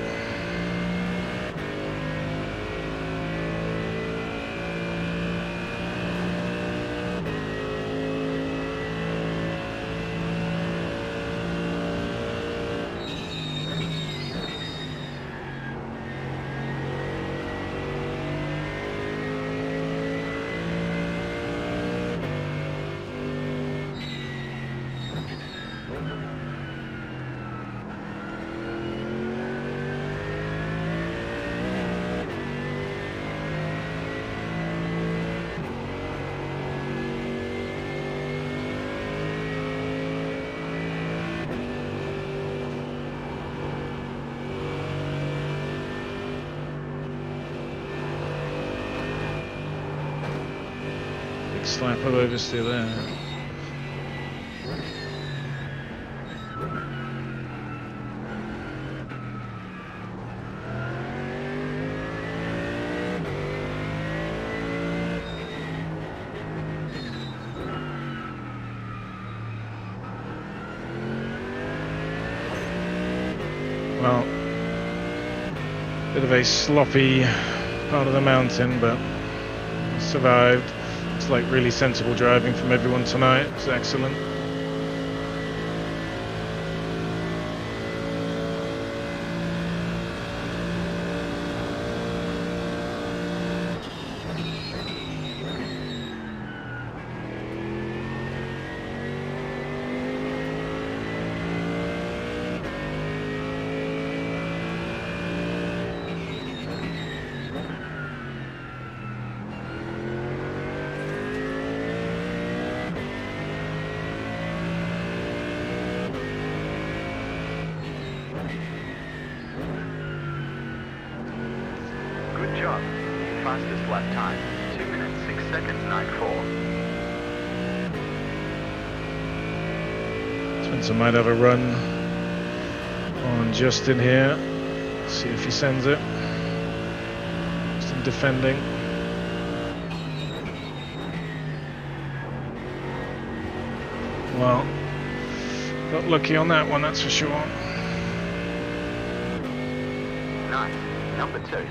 Speaker 1: slap of oversteer there. Well, bit of a sloppy part of the mountain, but survived. It's like really sensible driving from everyone tonight. It's excellent.
Speaker 3: Good job. Fastest lap time, 2 minutes 6 seconds 94.
Speaker 1: Spencer might have a run on Justin here. See if he sends it. Justin defending. Well, got lucky on that one, that's for sure.
Speaker 3: Nice. Number 2.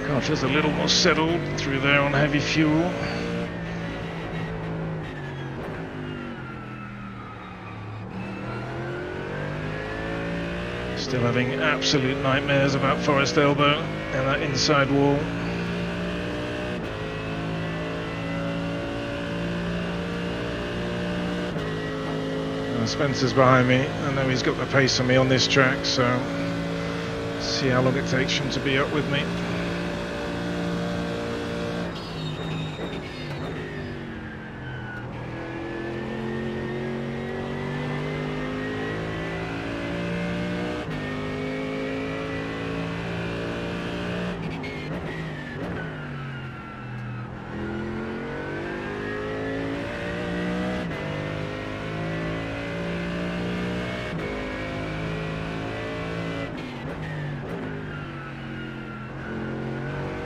Speaker 1: Car feels a little more settled through there on heavy fuel. Still having absolute nightmares about Forest Elbow and that inside wall. Spencer's behind me. I know he's got the pace on me on this track, so let's see how long it takes him to be up with me.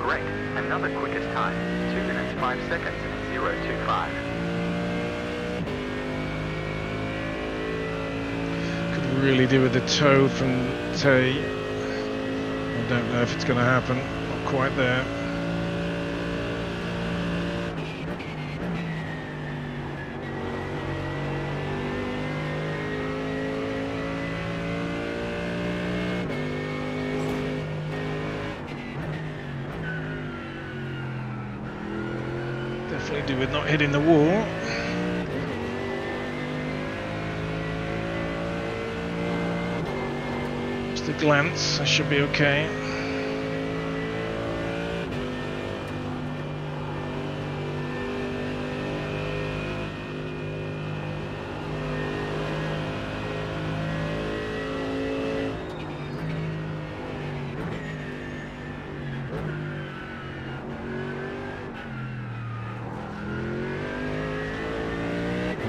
Speaker 3: Great. Another quickest time, 2 minutes 5 seconds 025.
Speaker 1: Could really do with a tow from Tay. I don't know if it's going to happen. Not quite there. Definitely do with not hitting the wall. Just a glance, I should be okay.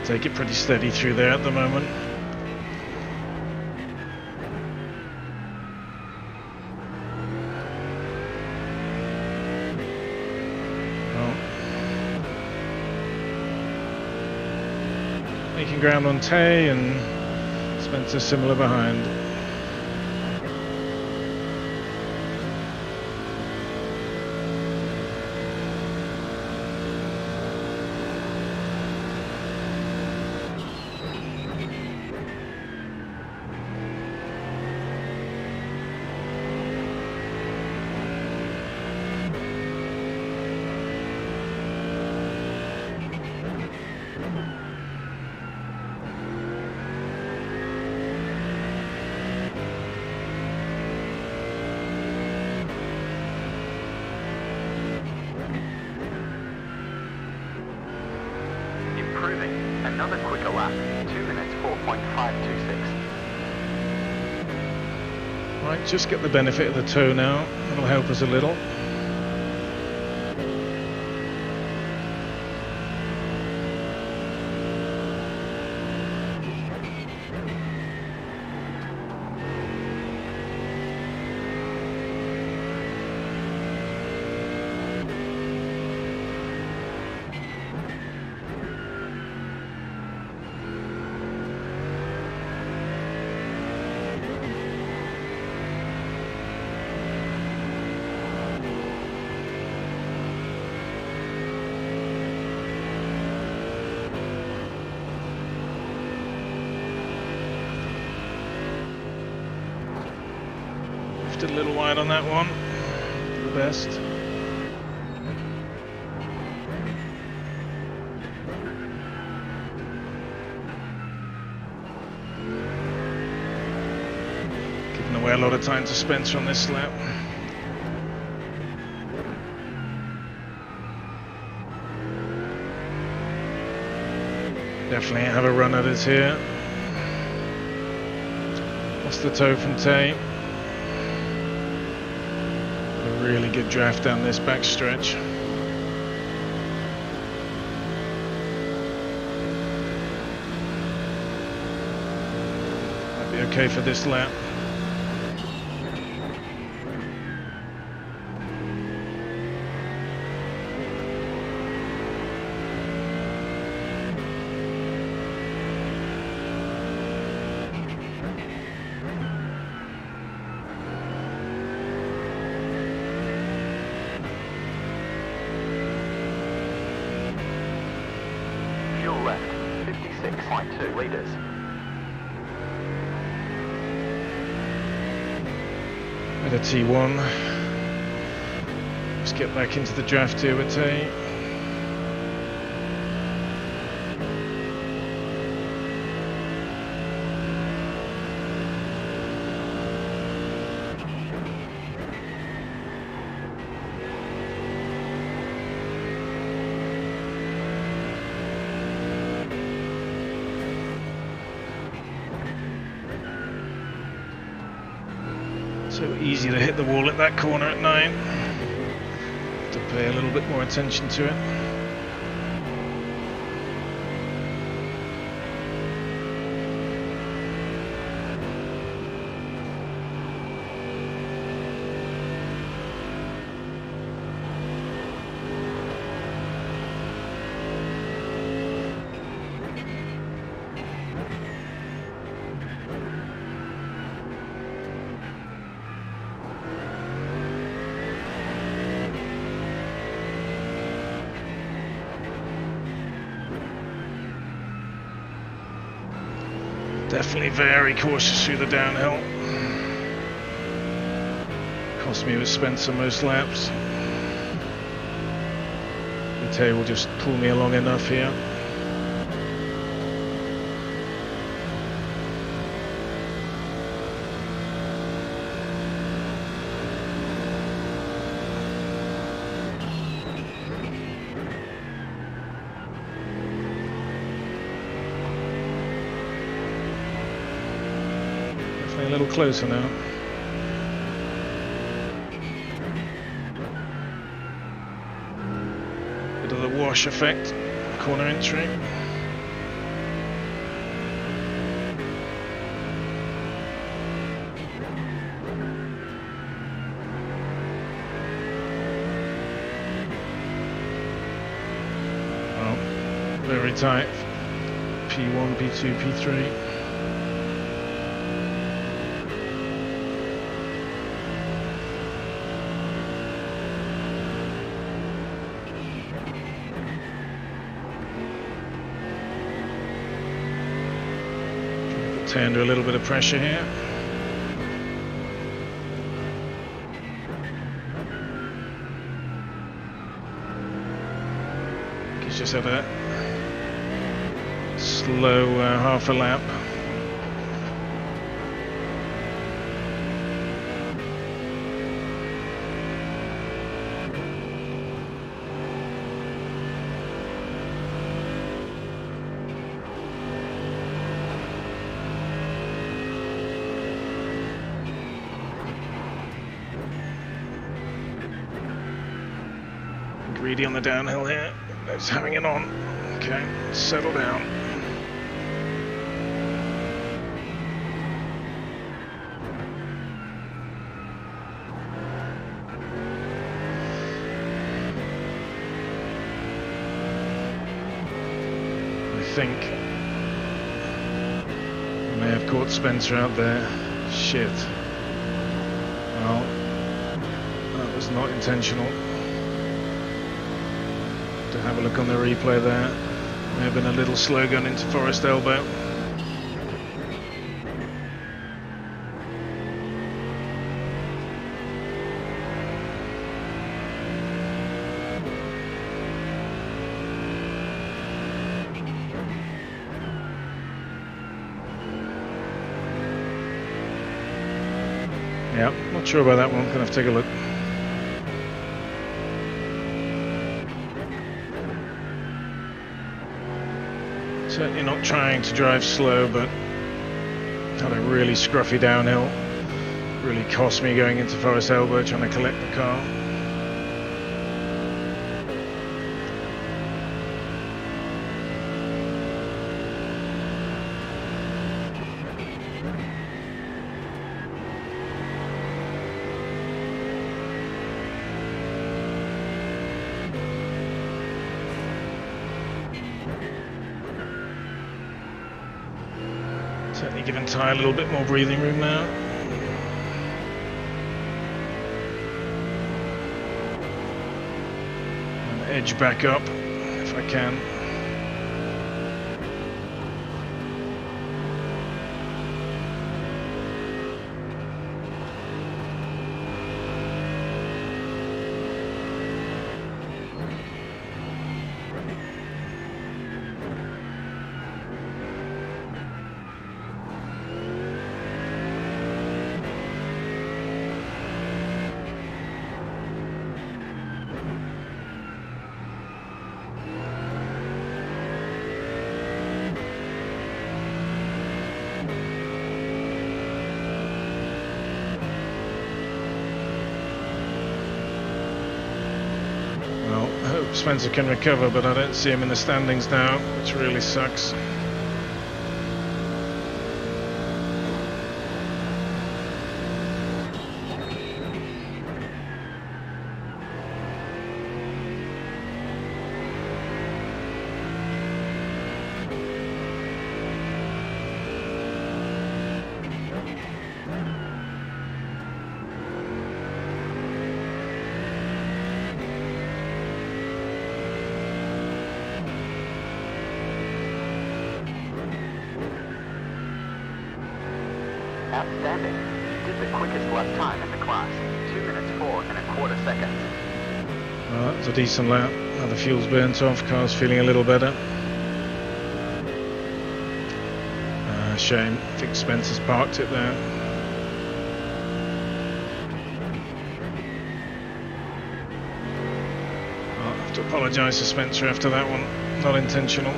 Speaker 1: Take it pretty steady through there at the moment. Well, making ground on Tay and Spencer similar behind.
Speaker 3: Another quicker lap, 2 minutes 4.526.
Speaker 1: Right, just get the benefit of the toe now. That'll help us a little. Left it a little wide on that one. The best. Giving away a lot of time to Spencer on this lap. Definitely have a run at us here. Lost the toe from Tay. A really good draft down this back stretch. Might be okay for this lap.
Speaker 3: Fuel left, 56.2 liters.
Speaker 1: At a T1. Let's get back into the draft here with Tay. So easy to hit the wall at that corner at 9. Have to pay a little bit more attention to it. Definitely very cautious through the downhill. Cost me with Spencer most laps. Tay will just pull me along enough here. A little closer now. Bit of the wash effect, corner entry. Oh, very tight. P1, P2, P3. Under a little bit of pressure here. He's just had a slow half a lap. greedy on the downhill here. Let's having it on. Okay, settle down. I think I may have caught Spencer out there. Shit. Well, that was not intentional. To have a look on the replay there. May have been a little slow going into Forest Elbow. Yeah, not sure about that one. Gonna have to take a look. Certainly not trying to drive slow, but had a really scruffy downhill. Really cost me going into Forest Elbow trying to collect the car. Certainly giving Ty a little bit more breathing room now. And edge back up if I can. Spencer can recover, but I don't see him in the standings now, which really sucks.
Speaker 3: Outstanding. You did the quickest lap time in the class. 2 minutes 4 and a quarter seconds.
Speaker 1: Well, that was a decent lap. Now the fuel's burnt off, car's feeling a little better. Shame. I think Spencer's parked it there. I'll have to apologise to Spencer after that one. Not intentional.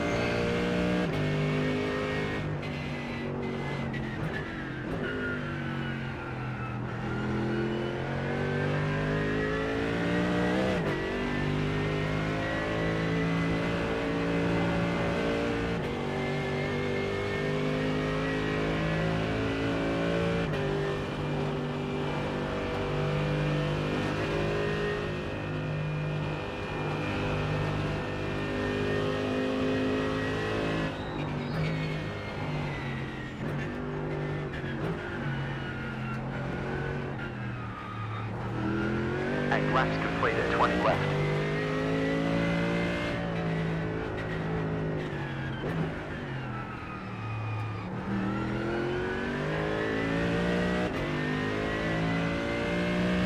Speaker 3: Laps completed, 20 left.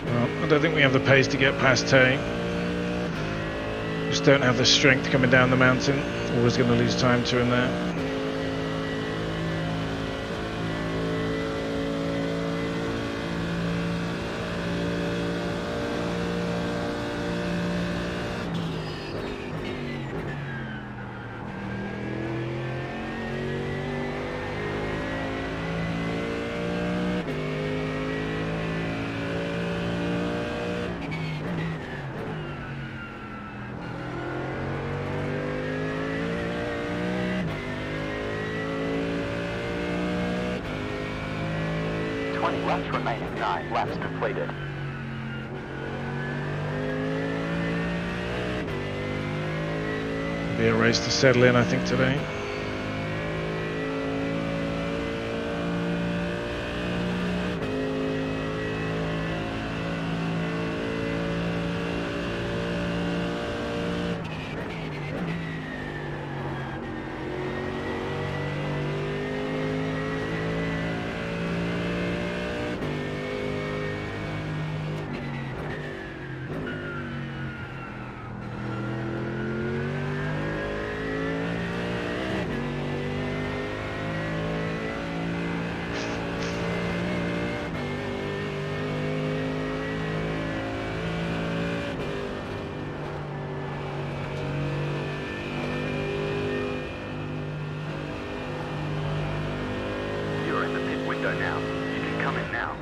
Speaker 1: Well, I don't think we have the pace to get past Tay. Just don't have the strength coming down the mountain. Always going to lose time to him there.
Speaker 3: 20 laps remaining. 9 laps completed.
Speaker 1: Be a race to settle in, I think, today.
Speaker 3: You're in the pit window now. You can come in now.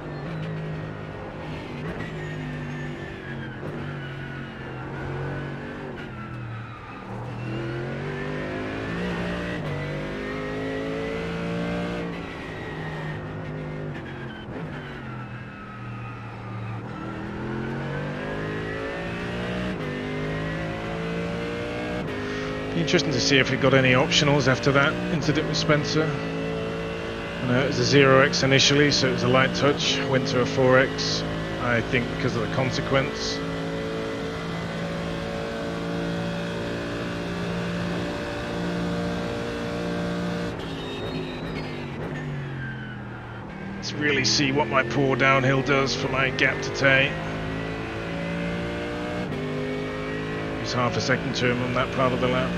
Speaker 1: Be interesting to see if we got any optionals after that incident with Spencer. I know it was a 0x initially, so it was a light touch, went to a 4x, I think because of the consequence. Let's really see what my poor downhill does for my gap to Tay. It's half a second to him on that part of the lap.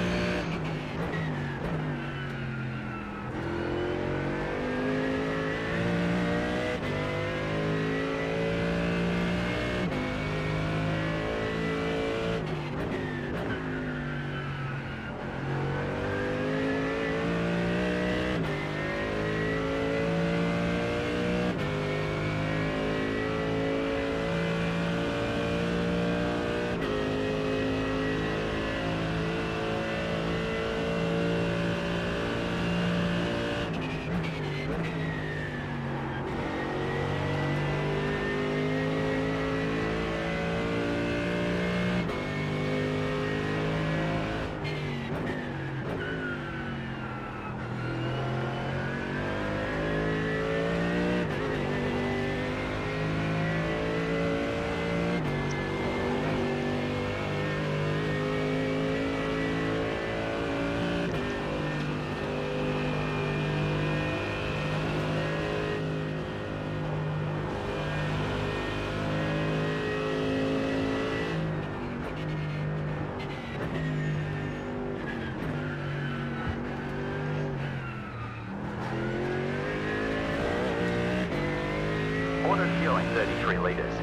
Speaker 3: Auto fueling 33 litres.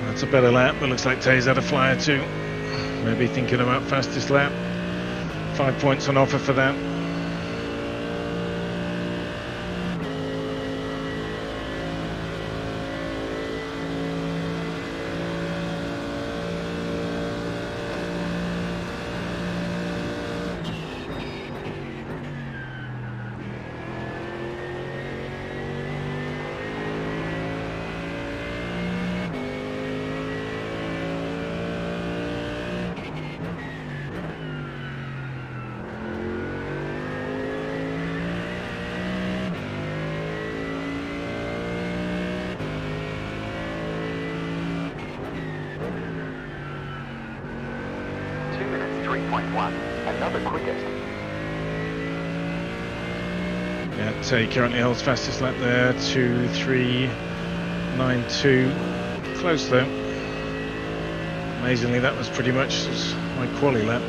Speaker 1: That's a better lap, but looks like Tay's had a flyer too. Maybe thinking about fastest lap. 5 points on offer for that.
Speaker 3: Another quickest.
Speaker 1: Yeah, Tay currently holds fastest lap there, 2:3.92. Close though. Amazingly, that was pretty much my quali lap.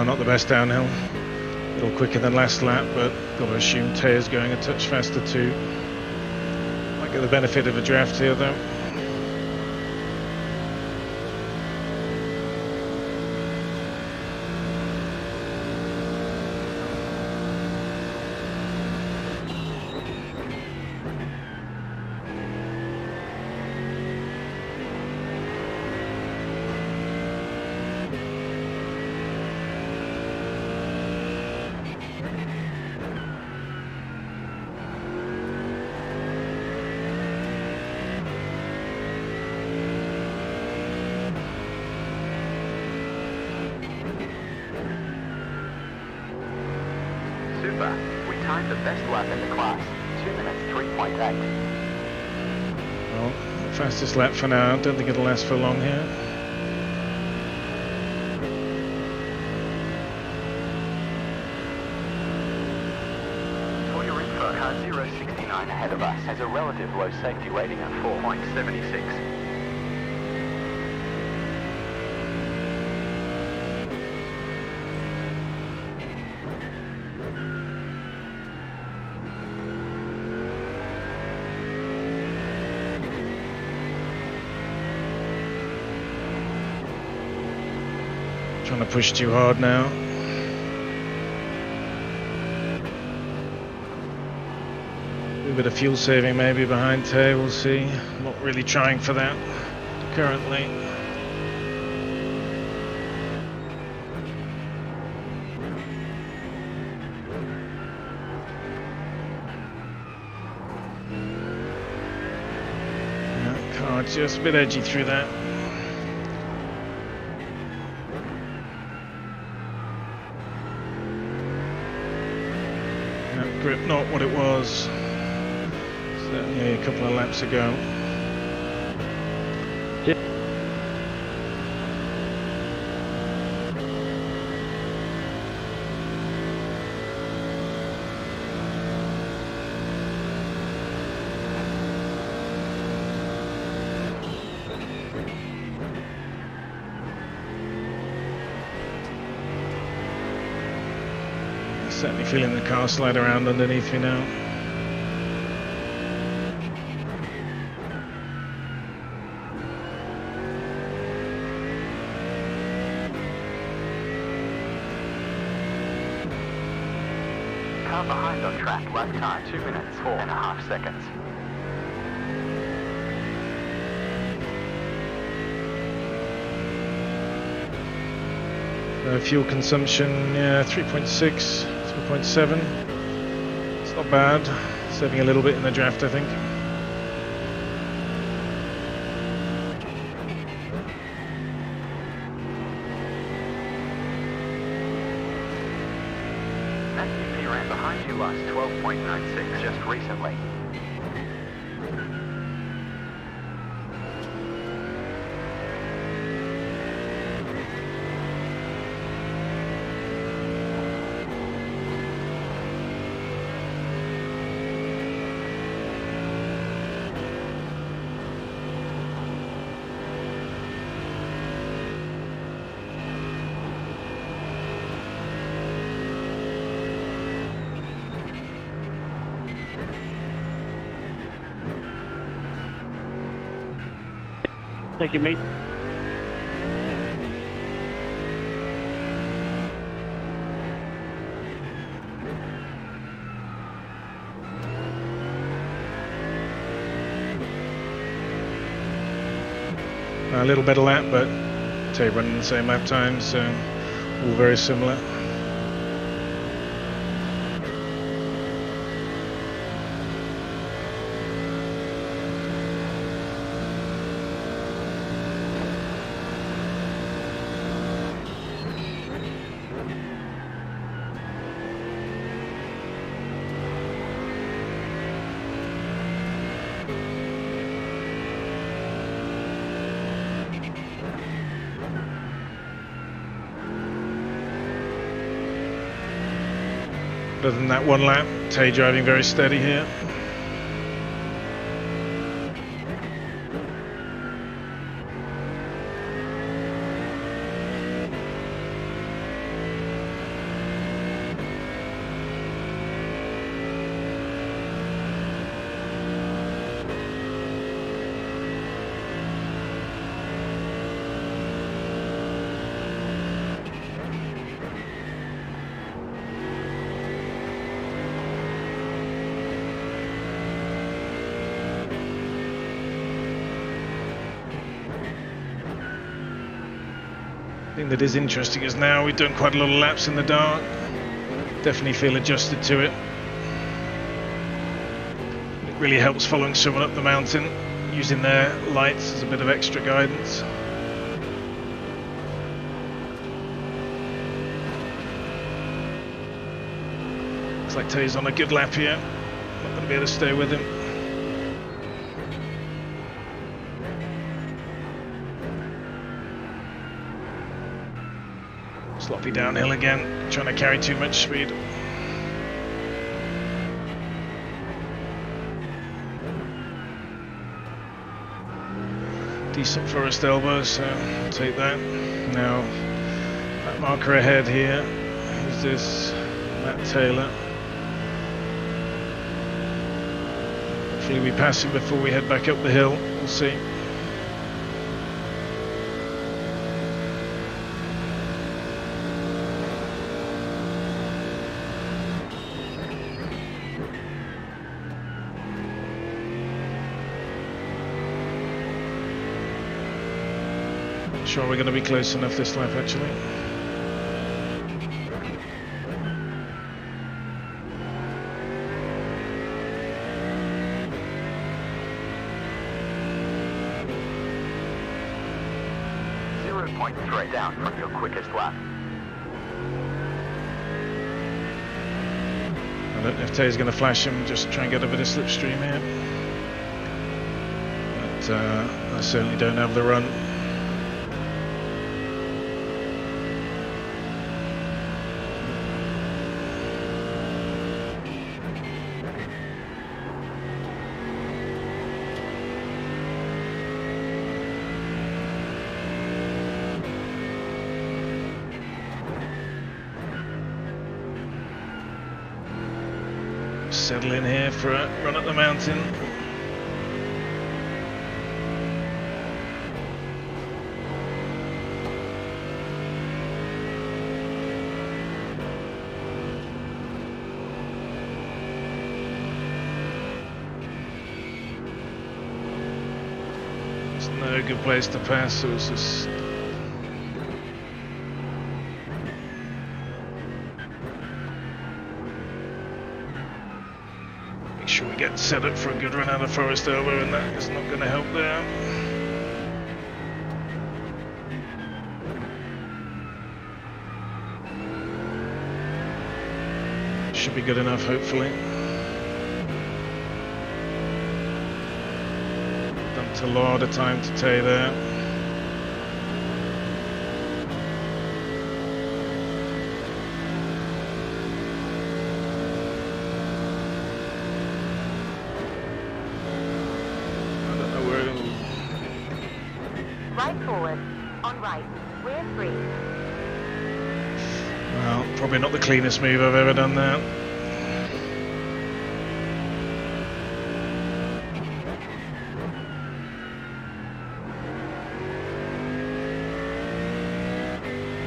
Speaker 1: not the best downhill. A little quicker than last lap, but got to assume Taya's going a touch faster too. Might get the benefit of a draft here though.
Speaker 3: Super. We timed the best lap in the class. 2 minutes 3.8.
Speaker 1: Well, fastest lap for now. Don't think it'll last for long here.
Speaker 3: For your info, car 069 ahead of us has a relative low safety rating of 4.76.
Speaker 1: Trying to push too hard now. A bit of fuel saving maybe behind Tay, we'll see. Not really trying for that currently. Yeah, car just a bit edgy through that. Grip not what it was certainly a couple of laps ago. Certainly feeling the car slide around underneath me now.
Speaker 3: Car behind on track, lap time 2 minutes 4.5 seconds.
Speaker 1: Fuel consumption, yeah, 3.6, 3.7. It's not bad. Saving a little bit in the draft, I think.
Speaker 3: SUV ran behind you lost 12.96 just recently.
Speaker 12: Thank you, mate.
Speaker 1: A little better lap, but Tay running the same lap time, so all very similar. Other than that one lap, Tay driving very steady here. thing that is interesting is now we've done quite a lot of laps in the dark. Definitely feel adjusted to it. It really helps following someone up the mountain, using their lights as a bit of extra guidance. Looks like Tay's on a good lap here. Not going to be able to stay with him. Sloppy downhill again, trying to carry too much speed. Decent forest elbow, so I'll take that. Now, that marker ahead here, who's this? Matt Taylor. Hopefully we pass him before we head back up the hill, we'll see. Sure we're going to be close enough this lap actually.
Speaker 3: .3 down from your quickest lap.
Speaker 1: I don't know if Tay's going to flash him, just try and get a bit of slipstream here. But I certainly don't have the run. Settle in here for a run up the mountain. It's no good place to pass, so it's just sure we get set up for a good run out of Forest Elbow, and that is not going to help there. Should be good enough, hopefully. Dumped a lot of time to Tay there.
Speaker 4: Right forward, on right, we're free.
Speaker 1: Well, probably not the cleanest move I've ever done there.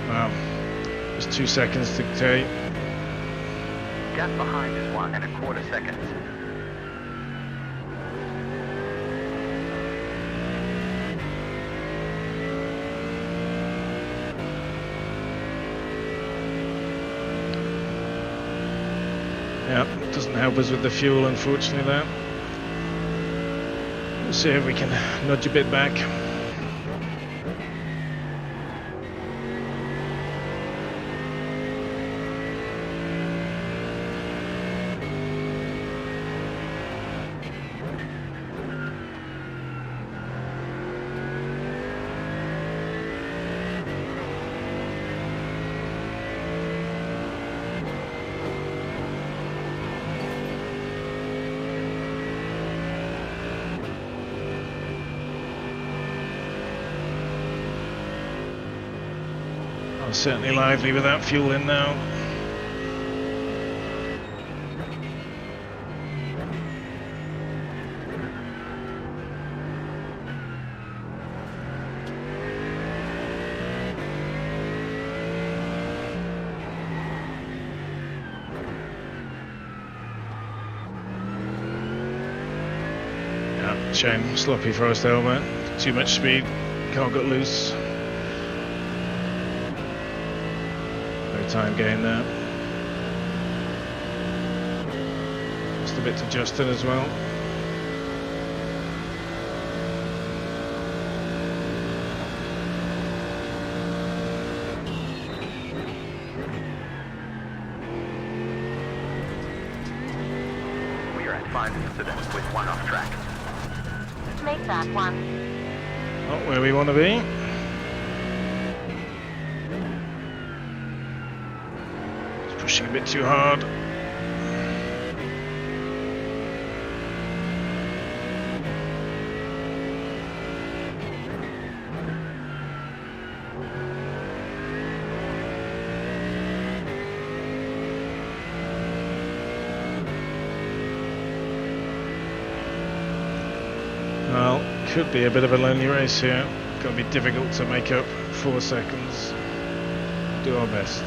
Speaker 1: Wow, just 2 seconds to take.
Speaker 3: Gap behind is 1 1/4 seconds.
Speaker 1: Yeah, doesn't help us with the fuel, unfortunately, there. We'll see if we can nudge a bit back. Certainly lively without fuel in now. Yeah, shame. Sloppy Forest Elbow. Too much speed. Car got loose. of time gain there. Just a bit to Justin as well.
Speaker 3: We are at 5 incidents with 1 off track.
Speaker 4: Make that 1.
Speaker 1: Not where we want to be. It's pushing a bit too hard. Well, could be a bit of a lonely race here. Going to be difficult to make up 4 seconds. Do our best.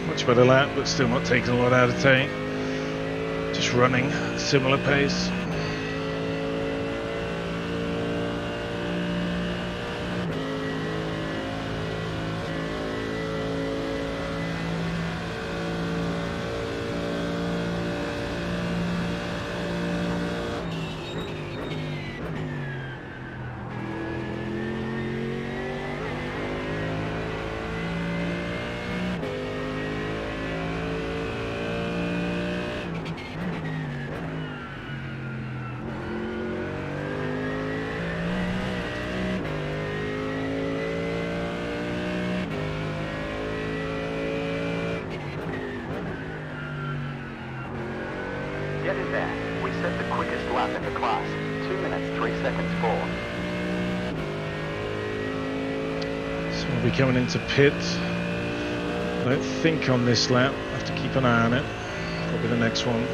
Speaker 1: Much better lap, but still not taking a lot out of tank. Just running similar pace.
Speaker 3: Get in there. We set the quickest lap in the class. 2 minutes, 3 seconds 4.
Speaker 1: So we'll be coming into pit. I don't think on this lap. I have to keep an eye on it. Probably the next one.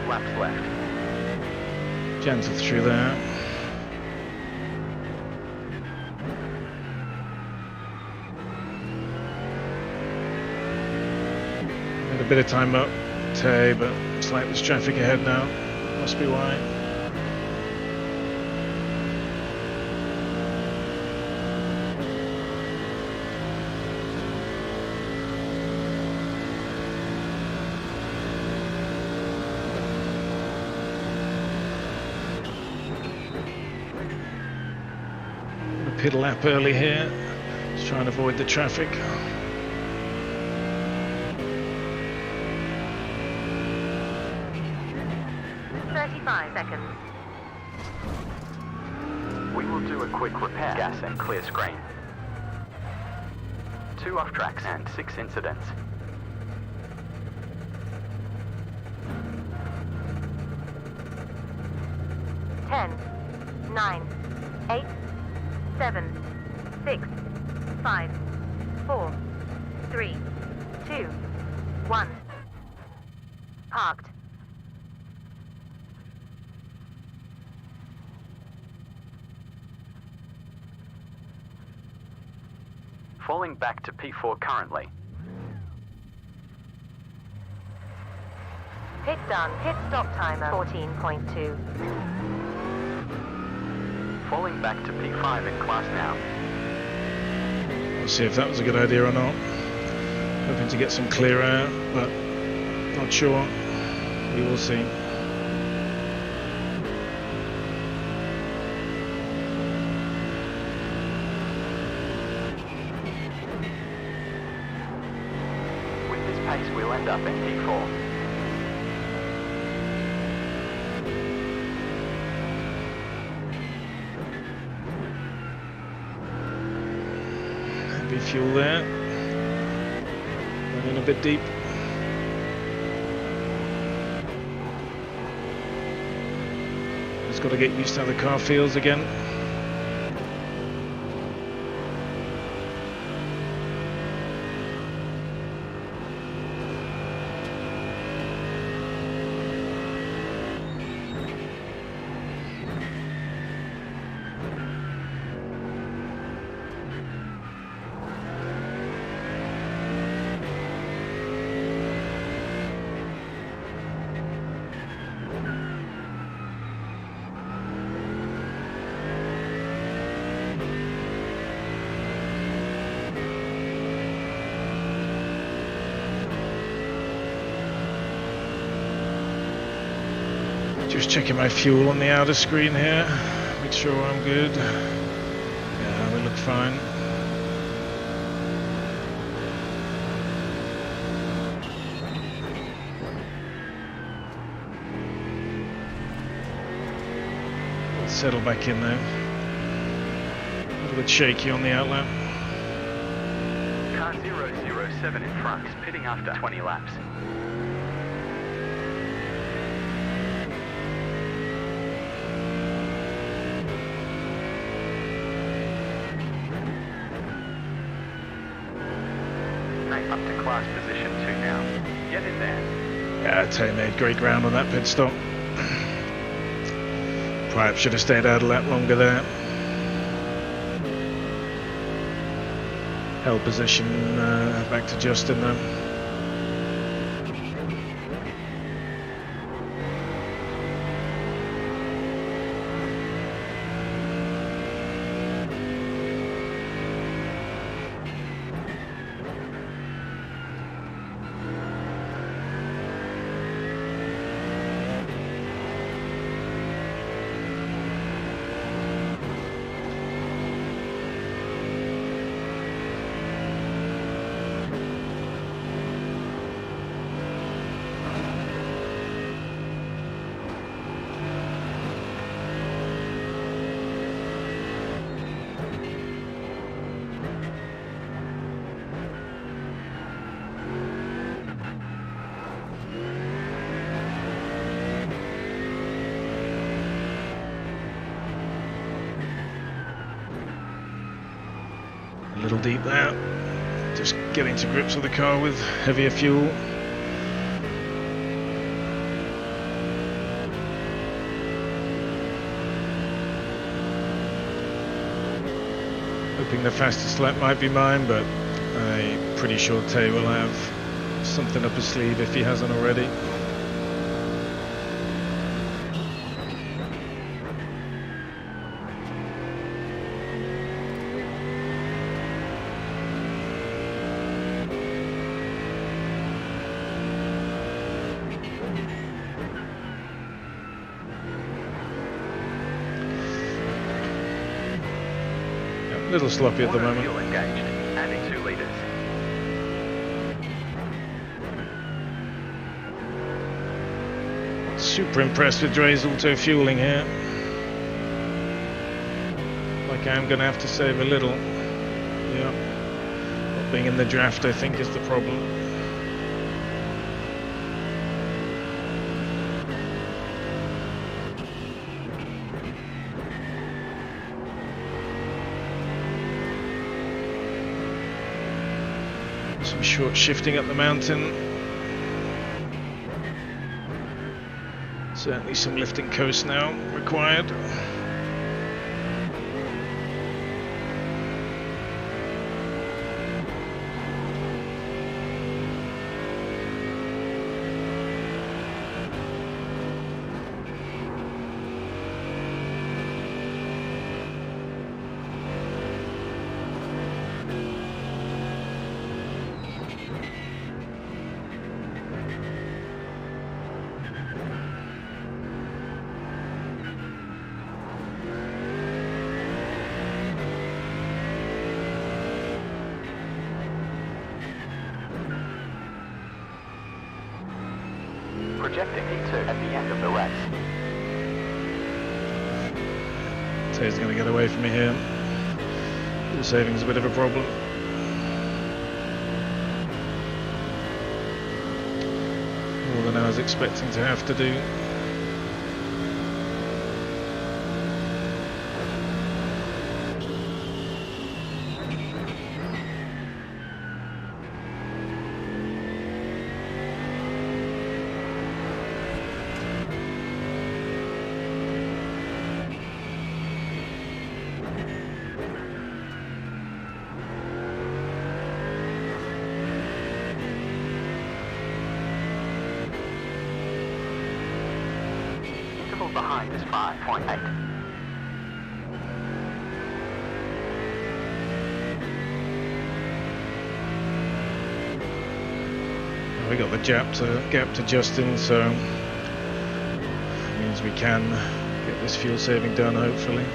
Speaker 3: Laps left.
Speaker 1: Gentle through there. Had a bit of time up, Tay, but it's like there's traffic ahead now. Must be why. Pit lap early here, just trying to avoid the traffic.
Speaker 4: Seconds.
Speaker 3: We will do a quick repair. Gas and clear screen. 2 off tracks and 6 incidents.
Speaker 4: Ten, 9, 8, 7, 6, 5, 4, 3, 2, 1. Parked.
Speaker 3: Falling back to P4 currently.
Speaker 4: Pit done. Pit stop timer 14.2.
Speaker 3: Falling back to P5 in class now.
Speaker 1: We'll see if that was a good idea or not. Hoping to get some clear air, but not sure. We will see.
Speaker 3: With this pace, we'll end up in P4.
Speaker 1: Heavy fuel there. Running a bit deep. Just got to get used to how the car feels again. Just checking my fuel on the outer screen here. Make sure I'm good. Yeah, we look fine. Let's settle back in there. A little bit shaky on the outlet.
Speaker 3: Car 007 in front, pitting after 20 laps. Up to class position 2 now. Get in there.
Speaker 1: Yeah, I'd say made great ground on that pit stop. Perhaps should have stayed out a lap longer there. Held position back to Justin though. A little deep there. Just getting to grips with the car with heavier fuel. Hoping the fastest lap might be mine, but I'm pretty sure Tay will have something up his sleeve if he hasn't already. A little sloppy at the moment.
Speaker 3: Fuel engaged. Adding 2 litres.
Speaker 1: Super impressed with Dre's auto fueling here. Like I am going to have to save a little. Yeah. Not being in the draft, I think, is the problem. Some short shifting up the mountain. Certainly some lifting coast now required.
Speaker 13: Projecting E2 at the end of the race.
Speaker 1: He's going to get away from me here. Fuel saving's a bit of a problem. More than I was expecting to have to do.
Speaker 13: Behind is 5.8.
Speaker 1: We got the gap to Justin, so it means we can get this fuel saving done, hopefully.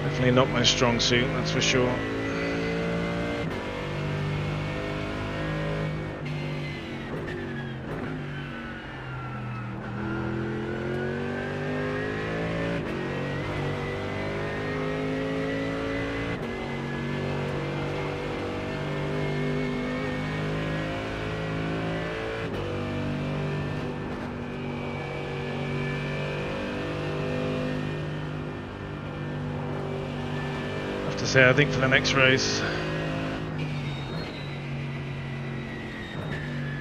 Speaker 1: Definitely not my strong suit, that's for sure. So I think for the next race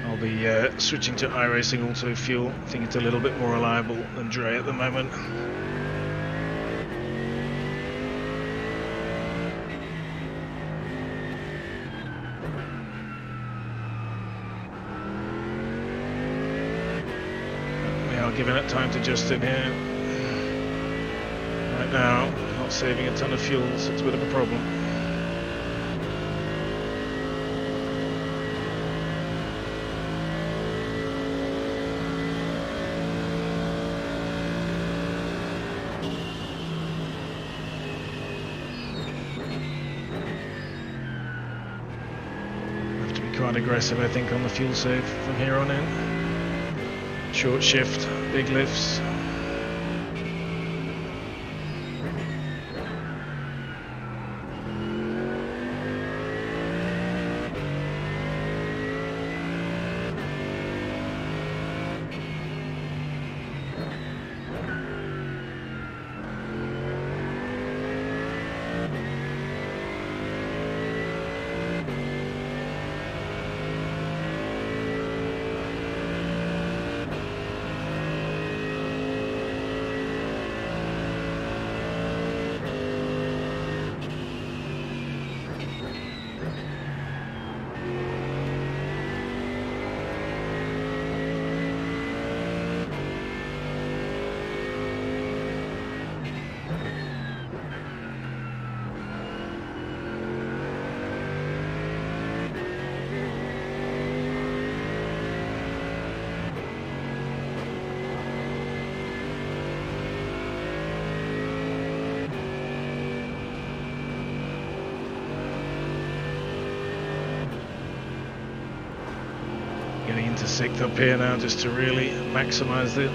Speaker 1: I'll be switching to iRacing Auto Fuel. I think it's a little bit more reliable than Dre at the moment. We are giving it time to Justin here. Right now, not saving a ton of fuel, so it's a bit of a problem. Have to be quite aggressive, I think, on the fuel save from here on in. Short shift, big lifts. Getting into sixth up here now just to really maximise it.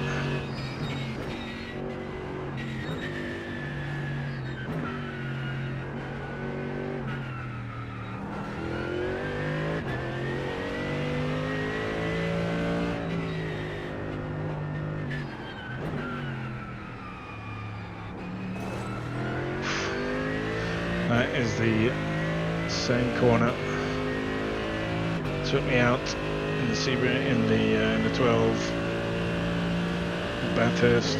Speaker 1: is the same corner. Took me out in the in the 12. Bathurst,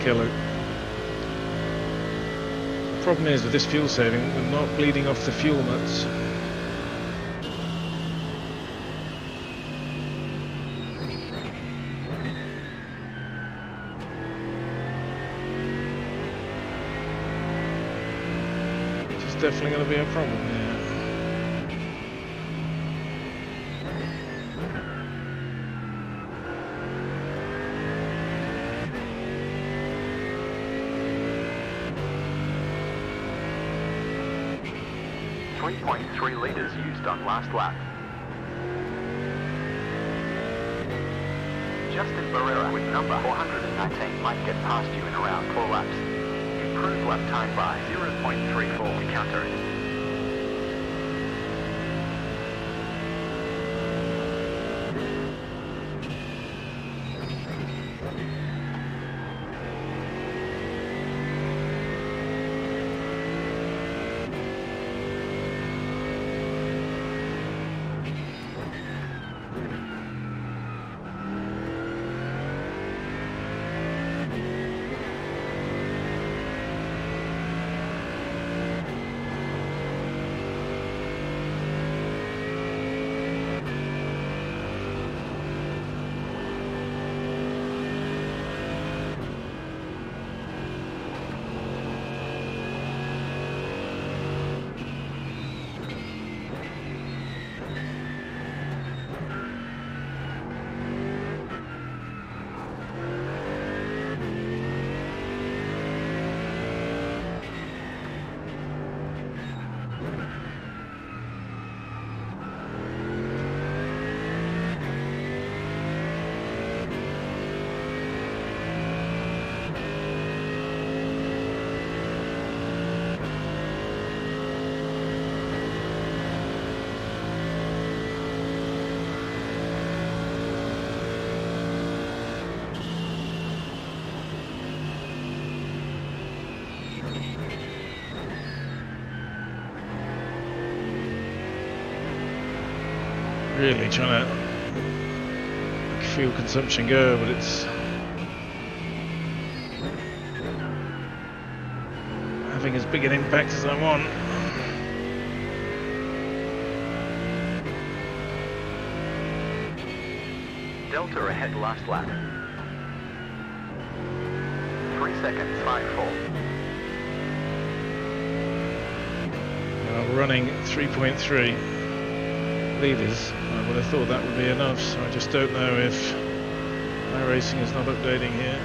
Speaker 1: killer. The problem is with this fuel saving, we're not bleeding off the fuel nuts. Which is definitely going to be a problem here.
Speaker 13: .3 litres used on last lap. Justin Barrera with number 419 might get past you in around 4 laps. Improve lap time by 0.34 to counter it.
Speaker 1: Really trying to make fuel consumption go, but it's having as big an impact as I want.
Speaker 13: Delta ahead last lap. 3 seconds, 5-4.
Speaker 1: Running 3.3 litres. I would have thought that would be enough, so I just don't know if my racing is not updating here.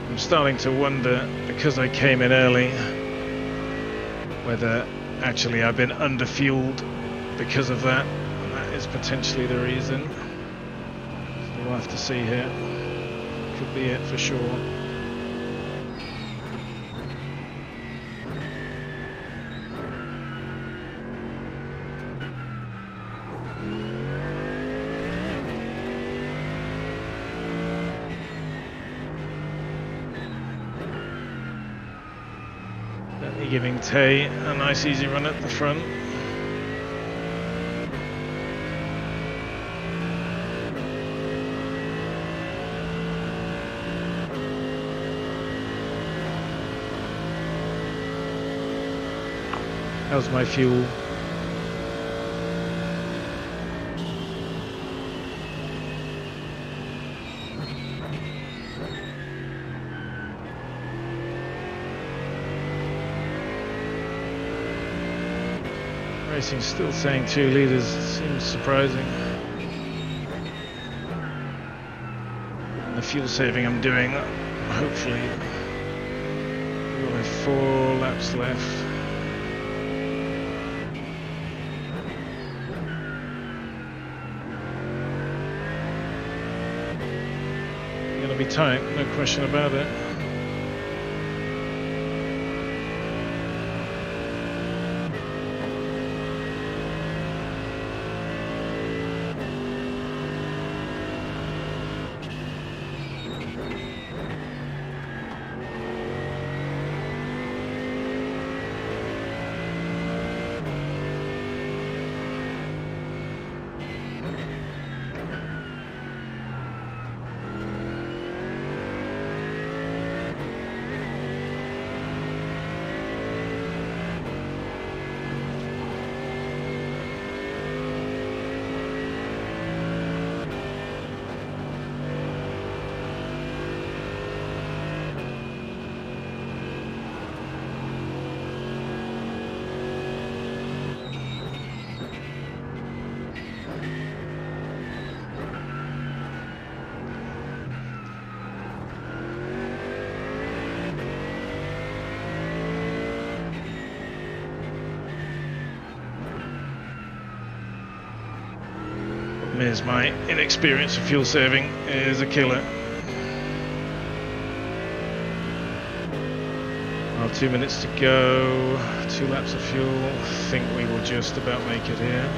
Speaker 1: I'm starting to wonder, because I came in early, whether actually I've been underfueled because of that. That is potentially the reason. So we'll have to see here. Could be it for sure. Giving Tay a nice easy run at the front. How's my fuel? Racing still saying 2 litres, seems surprising. And the fuel saving I'm doing, hopefully, we'll have 4 laps left. tight, no question about it. Is my inexperience of fuel saving is a killer. Well, 2 minutes to go, 2 laps of fuel. I think we will just about make it here.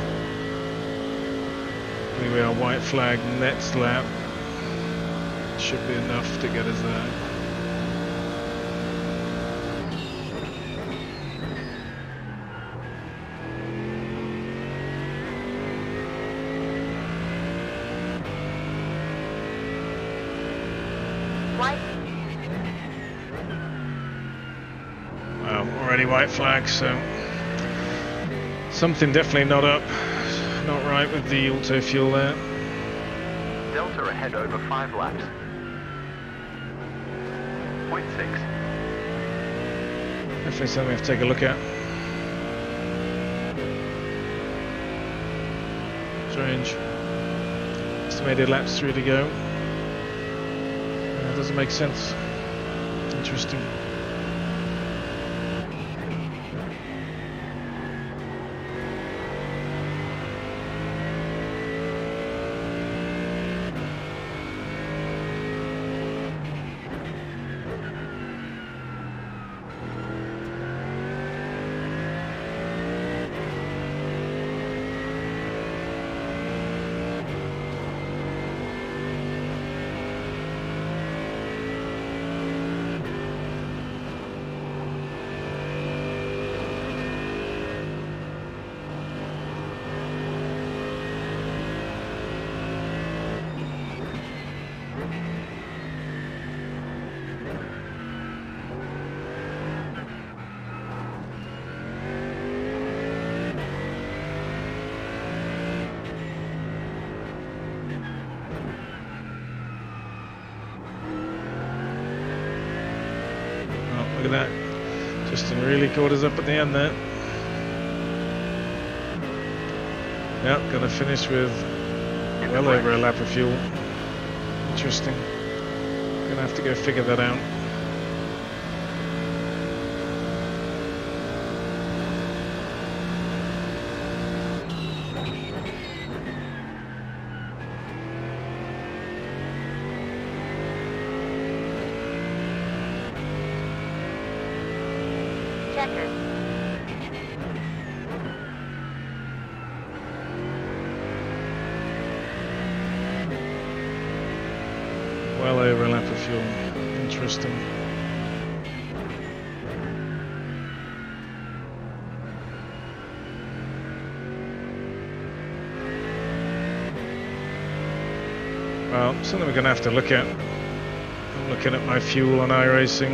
Speaker 1: Here we are, white flag, next lap. Should be enough to get us there. White flag, so something definitely not right with the auto fuel there.
Speaker 13: Delta ahead over 5 laps. 0.6.
Speaker 1: Definitely something we have to take a look at. Strange. Estimated laps 3 to go. That doesn't make sense. Interesting. Look at that. Justin really caught us up at the end there. Yep, gonna finish with well over a lap of fuel. Interesting. Gonna have to go figure that out. Well over a lap of fuel. Interesting. Well, something we're going to have to look at. I'm looking at my fuel on iRacing.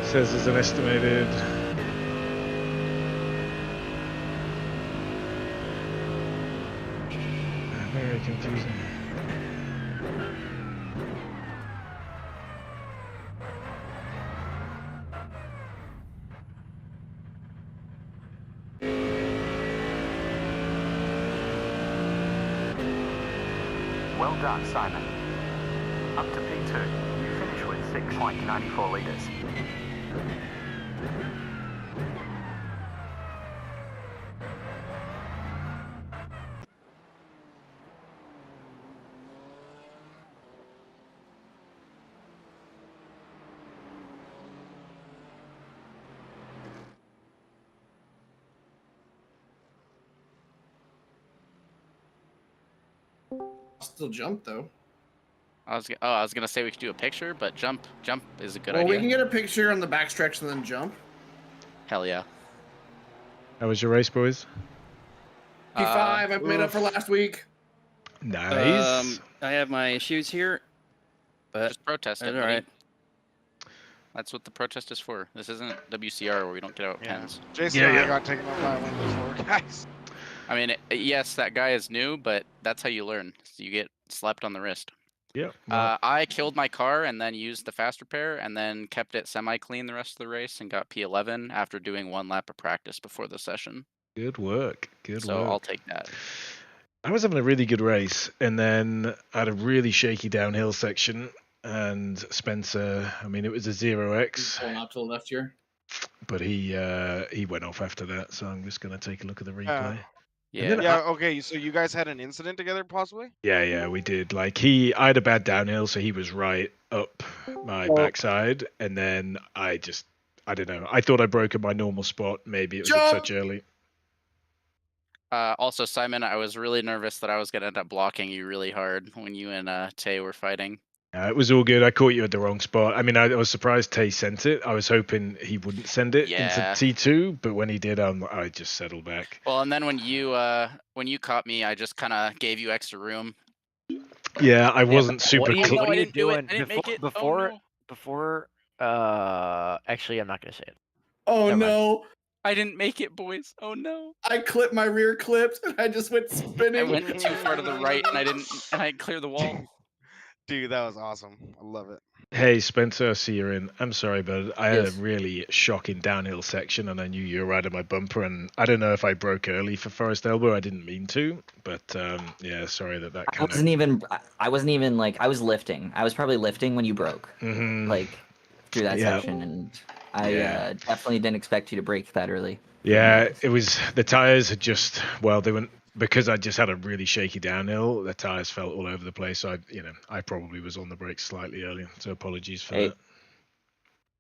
Speaker 1: It says there's an estimated very confusing.
Speaker 13: Well done, Simon. Up to P2, you finish with 6.94 litres.
Speaker 6: Still jump though.
Speaker 7: I was gonna say we could do a picture, but jump is a good
Speaker 6: Well,
Speaker 7: idea.
Speaker 6: we can get a picture on the backstretch and then jump.
Speaker 7: Hell yeah.
Speaker 1: How was your race, boys?
Speaker 6: P5, I've made up for last week.
Speaker 1: Nice.
Speaker 5: I have my shoes here, but
Speaker 7: just protest it,
Speaker 5: all
Speaker 7: buddy.
Speaker 5: right.
Speaker 7: That's what the protest is for. This isn't WCR where we don't get out pens.
Speaker 9: Jason and I got taken out by a wind before, guys.
Speaker 7: I mean, yes, that guy is new, but that's how you learn. So you get slapped on the wrist.
Speaker 1: Yeah.
Speaker 7: I killed my car and then used the fast repair and then kept it semi-clean the rest of the race and got P11 after doing 1 lap of practice before the session.
Speaker 1: Good work. Good
Speaker 7: So
Speaker 1: work.
Speaker 7: I'll take that.
Speaker 1: I was having a really good race, and then I had a really shaky downhill section, and Spencer, I mean, it was a 0x.
Speaker 6: Pulling out to the left here.
Speaker 1: But he went off after that, so I'm just going to take a look at the replay.
Speaker 9: Okay, so you guys had an incident together, possibly?
Speaker 1: Yeah, we did. Like, I had a bad downhill, so he was right up my backside, and then I don't know. I thought I broke at my normal spot. Maybe it was at such early.
Speaker 7: Also, Simon, I was really nervous that I was going to end up blocking you really hard when you and Tay were fighting.
Speaker 1: It was all good. I caught you at the wrong spot. I mean, I was surprised Tay sent it. I was hoping he wouldn't send it into T2, but when he did, I just settled back.
Speaker 7: Well, and then when you caught me, I just kind of gave you extra room.
Speaker 1: Yeah, I wasn't super.
Speaker 8: What are you doing
Speaker 7: before?
Speaker 8: Actually, I'm not gonna say it.
Speaker 6: Oh
Speaker 8: Never
Speaker 6: no!
Speaker 7: I didn't make it, boys. Oh no!
Speaker 6: I clipped my rear clips and I just went spinning.
Speaker 7: I went too far to the right and I didn't clear the wall.
Speaker 9: Dude, that was awesome. I love it.
Speaker 1: Hey, Spencer, I see you're in. I'm sorry, but I had a really shocking downhill section, and I knew you were right at my bumper, and I don't know if I broke early for Forest Elbow. I didn't mean to, but yeah, sorry that kind
Speaker 2: of... I wasn't even, like, I was lifting. I was probably lifting when you broke, like, through that section, and I definitely didn't expect you to break that early.
Speaker 1: Yeah, it was, the tires had just, they went, because I just had a really shaky downhill, the tires fell all over the place. So I probably was on the brakes slightly early. So apologies for that.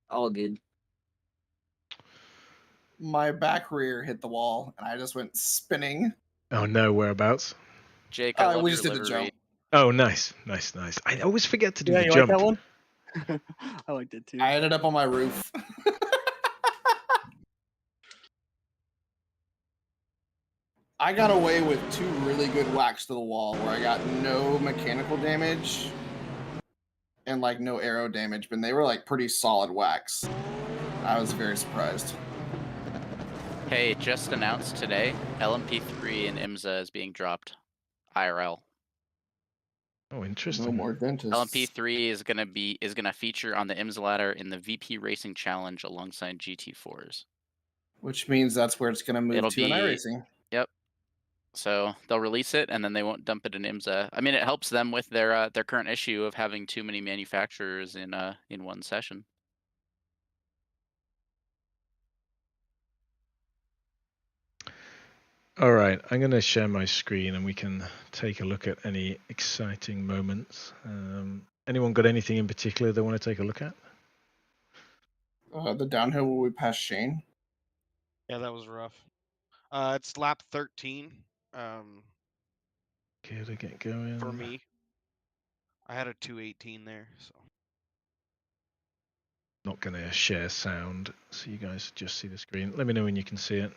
Speaker 2: All good.
Speaker 6: My back rear hit the wall and I just went spinning.
Speaker 1: Oh no, whereabouts?
Speaker 7: Jake,
Speaker 6: we just did the jump.
Speaker 1: Oh, nice. I always forget to do the jump.
Speaker 10: Like that one? I liked it too.
Speaker 6: I ended up on my roof. I got away with 2 really good whacks to the wall where I got no mechanical damage and like no aero damage, but they were like pretty solid whacks. I was very surprised.
Speaker 7: Hey, just announced today, LMP3 in IMSA is being dropped. IRL.
Speaker 1: Oh, interesting.
Speaker 6: No more dentists.
Speaker 7: LMP3 is gonna feature on the IMSA ladder in the VP Racing Challenge alongside GT4s.
Speaker 6: Which means that's where it's gonna move to in iRacing.
Speaker 7: Yep. So they'll release it and then they won't dump it in IMSA. I mean, it helps them with their current issue of having too many manufacturers in one session.
Speaker 1: All right, I'm going to share my screen and we can take a look at any exciting moments. Anyone got anything in particular they want to take a look at?
Speaker 6: The downhill where we passed Shane.
Speaker 9: Yeah, that was rough. It's lap 13.
Speaker 1: Okay, to get going.
Speaker 9: For me, I had a 2:18 there, so.
Speaker 1: Not going to share sound, so you guys just see the screen. Let me know when you can see it.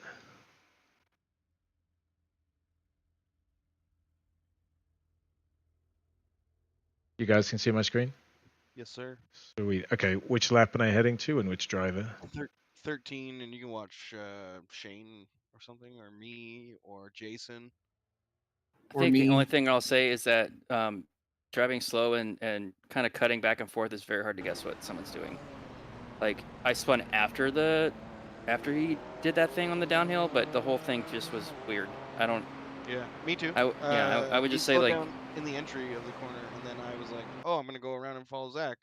Speaker 1: You guys can see my screen?
Speaker 9: Yes, sir.
Speaker 1: Sweet. Okay, which lap am I heading to and which driver?
Speaker 9: 13, and you can watch Shane or something, or me, or Jason.
Speaker 5: I think the only thing I'll say is that driving slow and kind of cutting back and forth is very hard to guess what someone's doing. Like, I spun after he did that thing on the downhill, but the whole thing just was weird. I don't...
Speaker 9: Yeah, me too.
Speaker 5: I would just say, like...
Speaker 9: down in the entry of the corner, and then I was like, oh, I'm going to go around and follow Zach.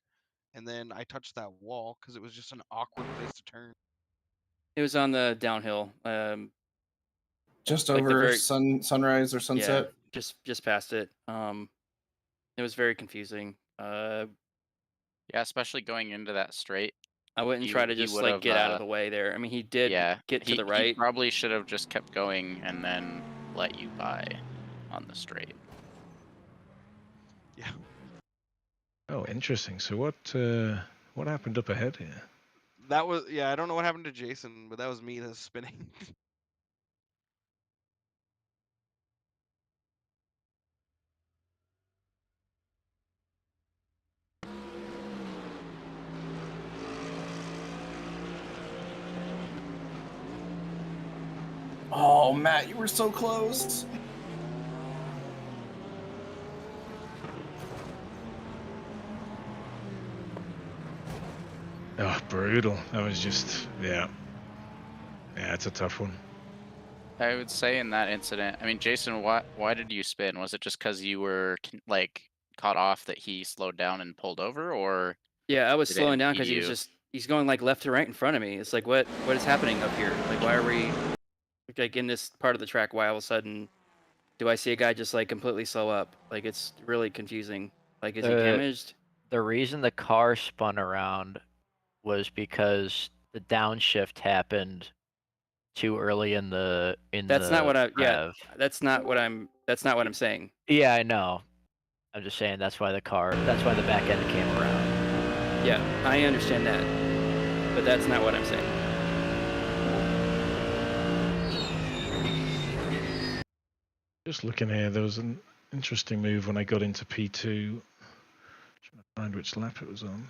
Speaker 9: And then I touched that wall, because it was just an awkward place to turn.
Speaker 5: It was on the downhill.
Speaker 6: Just like over sunrise or sunset?
Speaker 5: Yeah, just past it. It was very confusing.
Speaker 7: Yeah, especially going into that straight.
Speaker 5: I wouldn't try to just like get out of the way there. I mean, he did get to the right.
Speaker 7: He probably should have just kept going and then let you by on the straight.
Speaker 9: Yeah.
Speaker 1: Oh, interesting. So what happened up ahead here?
Speaker 9: That was I don't know what happened to Jason, but that was me that's spinning.
Speaker 6: Oh, Matt, you were so close.
Speaker 1: Oh, brutal. That was just, yeah. Yeah, it's a tough one.
Speaker 7: I would say in that incident, I mean, Jason, why did you spin? Was it just because you were like caught off that he slowed down and pulled over, or
Speaker 5: Yeah, I was
Speaker 7: did it
Speaker 5: slowing down
Speaker 7: impede
Speaker 5: because
Speaker 7: you?
Speaker 5: he's going like left to right in front of me. It's like what is happening up here? Like why are we like in this part of the track? Why all of a sudden do I see a guy just like completely slow up? Like it's really confusing. Like is he damaged?
Speaker 8: The reason the car spun around was because the downshift happened too early in the
Speaker 5: That's not what I
Speaker 8: rev.
Speaker 5: that's not what I'm saying.
Speaker 8: Yeah, I know. I'm just saying that's why the back end came around.
Speaker 5: Yeah, I understand that. But that's not what I'm saying.
Speaker 1: Just looking here, there was an interesting move when I got into P2. Trying to find which lap it was on.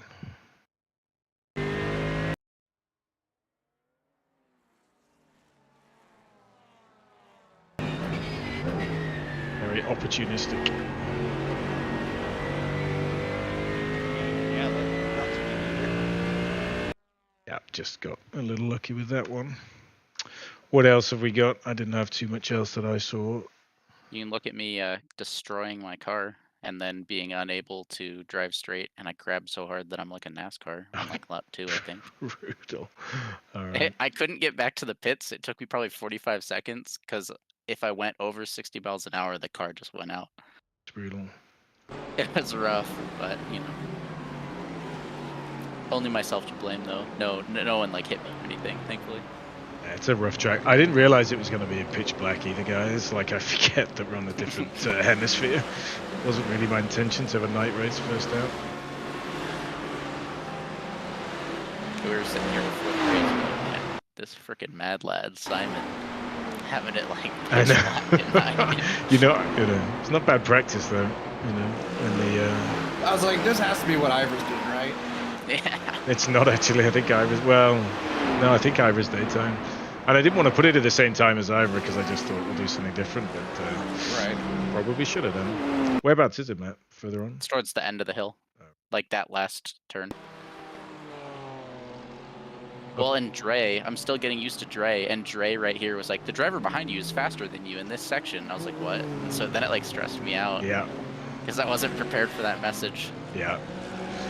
Speaker 1: Very opportunistic. Yeah, just got a little lucky with that one. What else have we got? I didn't have too much else that I saw.
Speaker 7: You can look at me destroying my car and then being unable to drive straight, and I grabbed so hard that I'm like a NASCAR on like lap 2, I think.
Speaker 1: Brutal. All right.
Speaker 7: I couldn't get back to the pits. It took me probably 45 seconds because if I went over 60 miles an hour, the car just went out.
Speaker 1: It's brutal.
Speaker 7: It was rough, but you know, only myself to blame though. No one like hit me or anything, thankfully.
Speaker 1: Yeah, it's a rough track. I didn't realize it was going to be a pitch black either, guys. Like I forget that we're on a different hemisphere. It wasn't really my intention to have a night race first out.
Speaker 7: We were sitting here before the race, man, this freaking mad lad Simon having it like
Speaker 1: I know.
Speaker 7: black at night.
Speaker 1: you know, it's not bad practice though. You know, when the.
Speaker 6: I was like, this has to be what Ivers did, right?
Speaker 7: Yeah.
Speaker 1: It's not actually. I think Ivers. Well, no, I think Ivers daytime, and I didn't want to put it at the same time as Ivor because I just thought we'll do something different. But
Speaker 6: right,
Speaker 1: probably should have done. Whereabouts is it, Matt? Further on?
Speaker 7: It's towards the end of the hill, like that last turn. Well, and Dre, I'm still getting used to Dre, and Dre right here was like, the driver behind you is faster than you in this section. I was like, what? And so then it like stressed me out.
Speaker 1: Yeah.
Speaker 7: Because I wasn't prepared for that message.
Speaker 1: Yeah.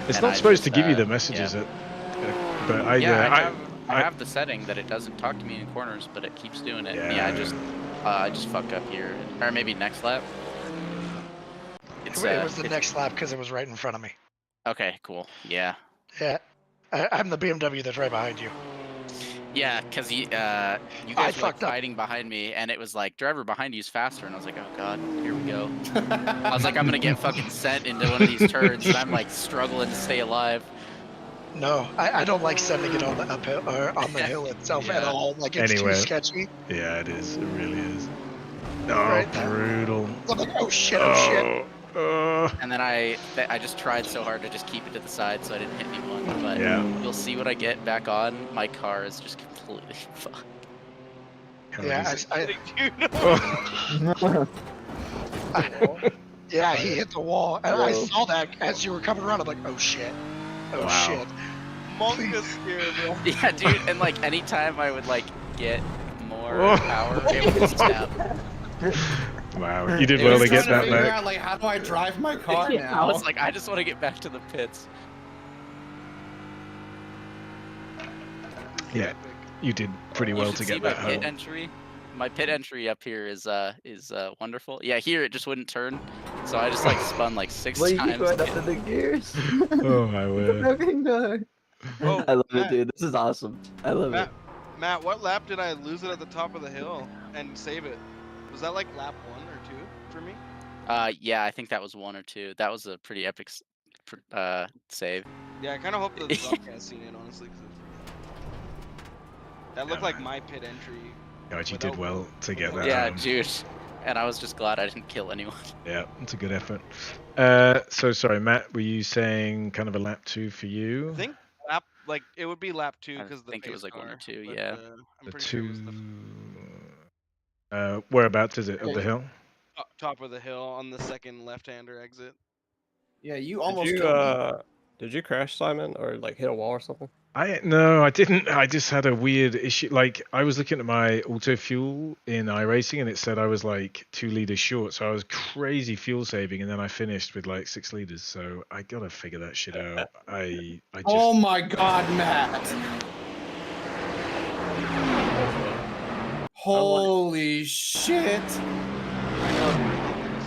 Speaker 1: It's
Speaker 7: And
Speaker 1: not
Speaker 7: I
Speaker 1: supposed
Speaker 7: just,
Speaker 1: to give you the messages,
Speaker 7: yeah.
Speaker 1: but
Speaker 7: I have the setting that it doesn't talk to me in corners, but it keeps doing it.
Speaker 1: Yeah.
Speaker 7: I just fuck up here, or maybe next lap.
Speaker 14: It was the next lap because it was right in front of me.
Speaker 7: Okay, cool. Yeah.
Speaker 14: Yeah, I'm the BMW that's right behind you.
Speaker 7: Yeah, because you guys were like, fighting behind me, and it was like, driver behind you is faster, and I was like, oh god, here we go. I was like, I'm gonna get fucking sent into one of these turns, and I'm like struggling to stay alive.
Speaker 14: No, I don't like sending it on the uphill or on the hill itself at all. Like it's too sketchy.
Speaker 1: Yeah, it is. It really is. Oh,
Speaker 14: Right
Speaker 1: brutal.
Speaker 14: I'm like, oh shit, oh shit.
Speaker 7: And then I just tried so hard to just keep it to the side so I didn't hit anyone. But you'll see when I get back on, my car is just completely fucked.
Speaker 14: Yeah, yeah, he hit the wall, and I saw that as you were coming around. I'm like, oh shit, oh shit.
Speaker 9: Mongus here, bro.
Speaker 7: Yeah, dude, and like anytime I would like get more power, it would stop.
Speaker 1: Wow, you did well to get that,
Speaker 6: figure
Speaker 1: mate.
Speaker 6: out, like, how do I drive my car now?
Speaker 7: I was like, I just want to get back to the pits.
Speaker 1: Yeah, you did pretty well to get that
Speaker 7: my pit
Speaker 1: home.
Speaker 7: entry. My pit entry up here is wonderful. Yeah, here it just wouldn't turn, so I just like spun like 6
Speaker 2: Well, you
Speaker 7: times.
Speaker 2: keep going up to the gears.
Speaker 1: Oh my word.
Speaker 9: Oh,
Speaker 2: I love
Speaker 9: Matt.
Speaker 2: it, dude. This is awesome. I love it.
Speaker 9: Matt, what lap did I lose it at the top of the hill and save it? Was that like lap 1 or 2 for me?
Speaker 7: Yeah, I think that was 1 or 2. That was a pretty epic save.
Speaker 9: Yeah, I kind of hope the broadcast seen it, honestly. 'Cause that looked like my pit entry.
Speaker 1: God, you did well to get that.
Speaker 7: Yeah, dude. And I was just glad I didn't kill anyone.
Speaker 1: Yeah, it's a good effort. So sorry, Matt, were you saying kind of a lap 2 for you?
Speaker 9: I think lap, like, it would be lap 2 because
Speaker 7: I think it was like 1 or 2,
Speaker 9: but,
Speaker 7: yeah.
Speaker 9: I'm pretty sure it was the
Speaker 1: Whereabouts is it? Up the hill?
Speaker 9: top of the hill on the second left-hander exit.
Speaker 6: Yeah, you almost
Speaker 11: Did you crash, Simon, or like hit a wall or something?
Speaker 1: No, I didn't. I just had a weird issue. Like, I was looking at my auto fuel in iRacing and it said I was like 2 liters short. So I was crazy fuel saving and then I finished with like 6 liters. So I gotta figure that shit out. I just...
Speaker 6: Oh my god, Matt. Holy shit.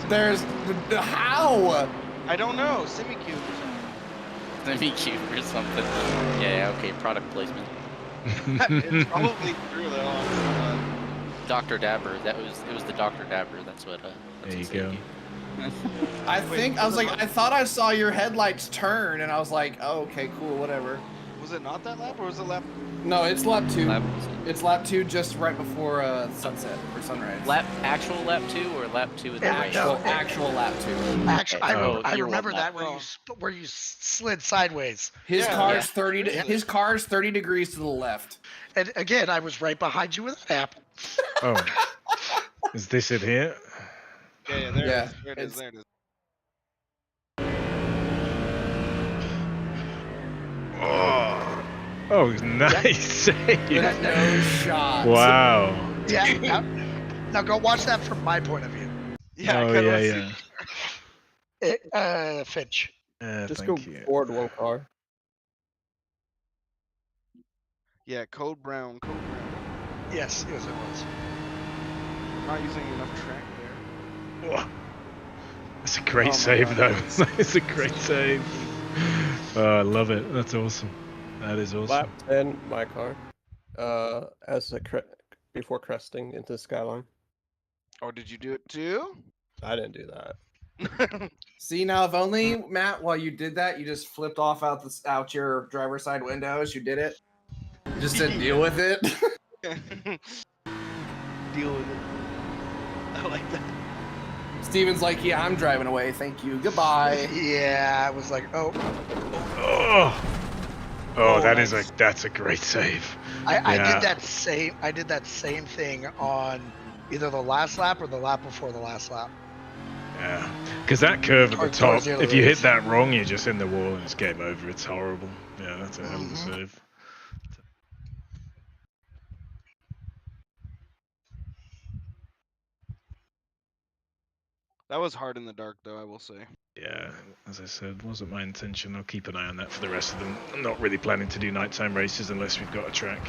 Speaker 6: There's how?
Speaker 9: I don't know. Semi-cube.
Speaker 7: Semi-cube or something. Yeah, okay, product placement.
Speaker 9: It's probably true though. Honestly.
Speaker 7: Dr Dabber. It was the Dr Dabber. That's what.
Speaker 1: There you go.
Speaker 6: I thought I saw your headlights turn, and I was like, oh, okay, cool, whatever.
Speaker 9: Was it not that lap, or was it lap?
Speaker 6: No, it's lap 2. It's lap 2, just right before sunset or sunrise.
Speaker 7: Actual lap 2 or lap 2 in the race?
Speaker 6: Actual lap 2.
Speaker 14: Actually, I remember that where you slid sideways.
Speaker 6: His car's 30 degrees to the left.
Speaker 14: And again, I was right behind you with an apple.
Speaker 1: Oh, is this it here?
Speaker 9: Yeah, there it is. There it is.
Speaker 1: Oh, nice save.
Speaker 6: No shot.
Speaker 1: Wow.
Speaker 14: Yeah. Now go watch that from my point of view.
Speaker 9: Yeah.
Speaker 14: Finch.
Speaker 11: Just go forward 1 car.
Speaker 9: Yeah, Code Brown.
Speaker 14: Yes, it was.
Speaker 9: Not using enough track there.
Speaker 1: Whoa. That's a great save, though. It's a great save. Oh, I love it. That's awesome. That is awesome.
Speaker 11: Lap 10, my car. Before cresting into the skyline.
Speaker 9: Oh, did you do it too?
Speaker 11: I didn't do that.
Speaker 6: See, now if only, Matt, while you did that, you just flipped off out your driver's side windows. You did it. Just to deal with it.
Speaker 9: Deal with it. I like that.
Speaker 6: Steven's like, yeah, I'm driving away. Thank you. Goodbye.
Speaker 14: Yeah, I was like, oh,
Speaker 1: that's a great save.
Speaker 14: I did that same thing on either the last lap or the lap before the last lap.
Speaker 1: Yeah, because that curve at the top, if you hit that wrong, you're just in the wall and it's game over. It's horrible. Yeah, that's a hell of a save.
Speaker 9: That was hard in the dark, though, I will say.
Speaker 1: Yeah, as I said, wasn't my intention. I'll keep an eye on that for the rest of them. I'm not really planning to do nighttime races unless we've got a track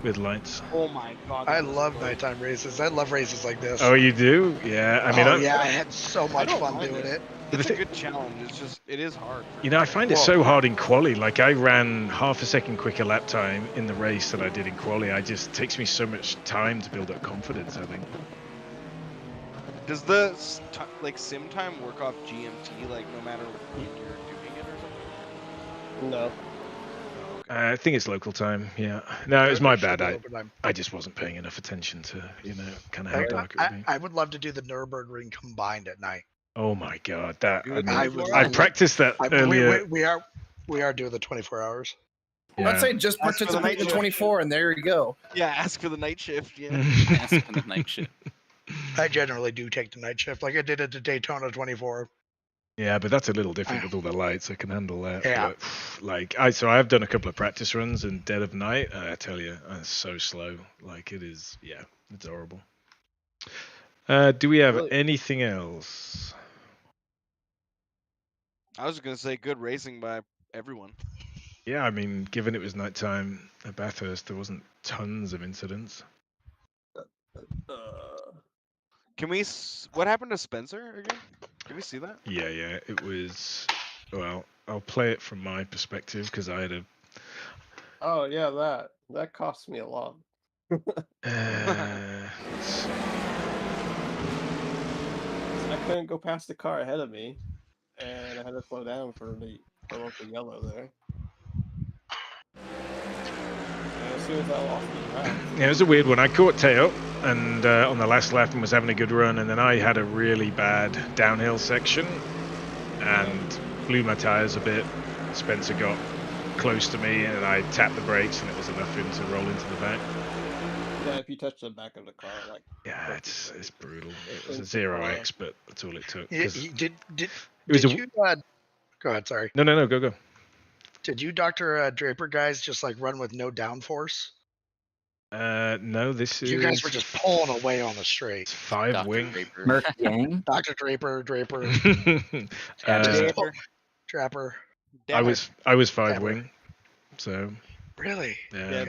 Speaker 1: with lights.
Speaker 9: Oh my god.
Speaker 14: I love nighttime races. I love races like this.
Speaker 1: Oh, you do? Yeah, I mean,
Speaker 14: I had so much fun doing it.
Speaker 9: It's a good challenge. It's just, it is hard.
Speaker 1: You know, I find it so hard in quali. Like, I ran half a second quicker lap time in the race than I did in quali. It just takes me so much time to build up confidence, I think.
Speaker 9: Does the sim time work off GMT, like, no matter when you're doing it or something?
Speaker 11: No.
Speaker 1: I think it's local time, yeah. No, it was my bad. I just wasn't paying enough attention to, kind of how dark it would be.
Speaker 14: I would love to do the Nürburgring combined at night.
Speaker 1: Oh my god, I practiced that earlier.
Speaker 14: We are doing the 24 hours.
Speaker 6: Yeah. I'd say just participate in the 24 and there you go.
Speaker 9: Yeah, ask for the night shift, yeah.
Speaker 7: Ask for the night shift.
Speaker 14: I generally do take the night shift, like I did at the Daytona 24.
Speaker 1: Yeah, but that's a little different with all the lights. I can handle that.
Speaker 14: Yeah.
Speaker 1: But, I've done a couple of practice runs in dead of night. And I tell you, it's so slow. Like it is. Yeah, it's horrible. Do we have anything else?
Speaker 9: I was gonna say good racing by everyone.
Speaker 1: Yeah, I mean, given it was nighttime at Bathurst, there wasn't tons of incidents.
Speaker 9: Can we? What happened to Spencer again? Can we see that?
Speaker 1: Yeah, it was. Well, I'll play it from my perspective because I had a.
Speaker 11: Oh yeah, that cost me a lot.
Speaker 1: Let's see.
Speaker 11: I couldn't go past the car ahead of me, and I had to slow down for the local yellow there. And as soon as I lost the track,
Speaker 1: Yeah, it was a weird one. I caught Teo and on the last lap and was having a good run, and then I had a really bad downhill section and blew my tires a bit. Spencer got close to me and I tapped the brakes, and it was enough for him to roll into the back.
Speaker 11: yeah, if you touch the back of the car, like
Speaker 1: yeah, it's brutal. It was a 0x, but that's all it took.
Speaker 14: Did
Speaker 1: was
Speaker 14: you? Go ahead. Sorry.
Speaker 1: No, go.
Speaker 14: Did you, Dr. Draper, guys, just like run with no downforce?
Speaker 1: No, this is.
Speaker 14: You guys were just pulling away on the straight.
Speaker 1: It's 5 wing.
Speaker 2: Merc gang.
Speaker 14: Dr. Draper. Trapper.
Speaker 1: I was 5 wing, so.
Speaker 14: Really?
Speaker 1: Yeah.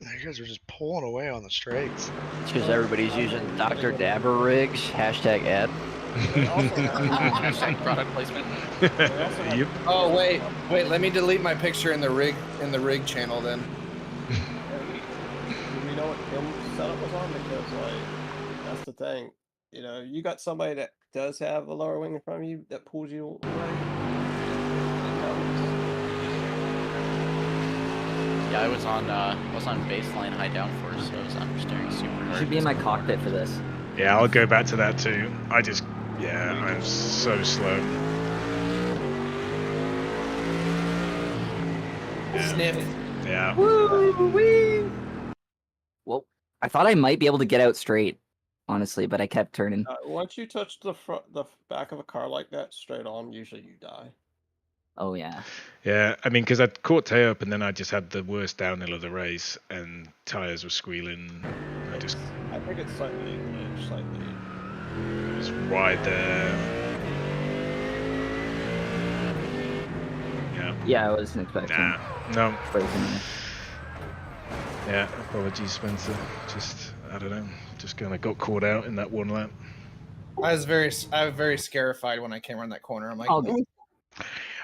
Speaker 14: You guys were just pulling away on the straights.
Speaker 8: It's because everybody's using Dr. Dabber rigs. Hashtag ad.
Speaker 7: Hashtag product placement.
Speaker 1: Yep.
Speaker 15: Oh wait, let me delete my picture in the rig channel then.
Speaker 11: Do we know what Kim's setup was on? Because like that's the thing. You know, you got somebody that does have a lower wing in front of you that pulls you away.
Speaker 7: Yeah, I was on baseline high downforce, so I was understeering super
Speaker 2: You
Speaker 7: hard.
Speaker 2: should be in my cockpit for this.
Speaker 1: Yeah, I'll go back to that too. I'm so slow.
Speaker 15: Sniff.
Speaker 1: Yeah.
Speaker 2: Woo-wee! Well, I thought I might be able to get out straight, honestly, but I kept turning.
Speaker 11: Once you touch the back of a car like that straight on, usually you die.
Speaker 2: Oh yeah.
Speaker 1: Yeah, I mean, because I caught Tay up and then I just had the worst downhill of the race and tires were squealing. I
Speaker 11: think it's slightly glitched, slightly.
Speaker 1: It was wide there. Yeah.
Speaker 2: Yeah, I wasn't expecting.
Speaker 1: No.
Speaker 2: Breaking.
Speaker 1: Yeah, apologies, Spencer. I don't know, just kind of got caught out in that one lap.
Speaker 15: I was very scarified when I came around that corner. I'm like,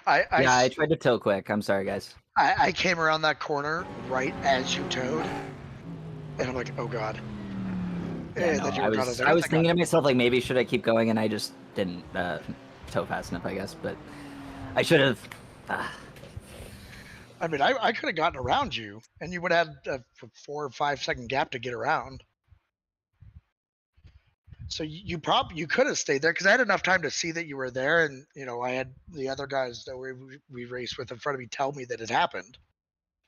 Speaker 2: I tried to tow quick. I'm sorry, guys.
Speaker 14: I came around that corner right as you towed, and I'm like, oh god.
Speaker 2: Yeah, no, I was thinking to myself, like, maybe should I keep going, and I just didn't tow fast enough, I guess. But I should have.
Speaker 14: I mean, I could have gotten around you, and you would have had a 4 or 5 second gap to get around. So you could have stayed there because I had enough time to see that you were there, and I had the other guys that we raced with in front of me tell me that it happened.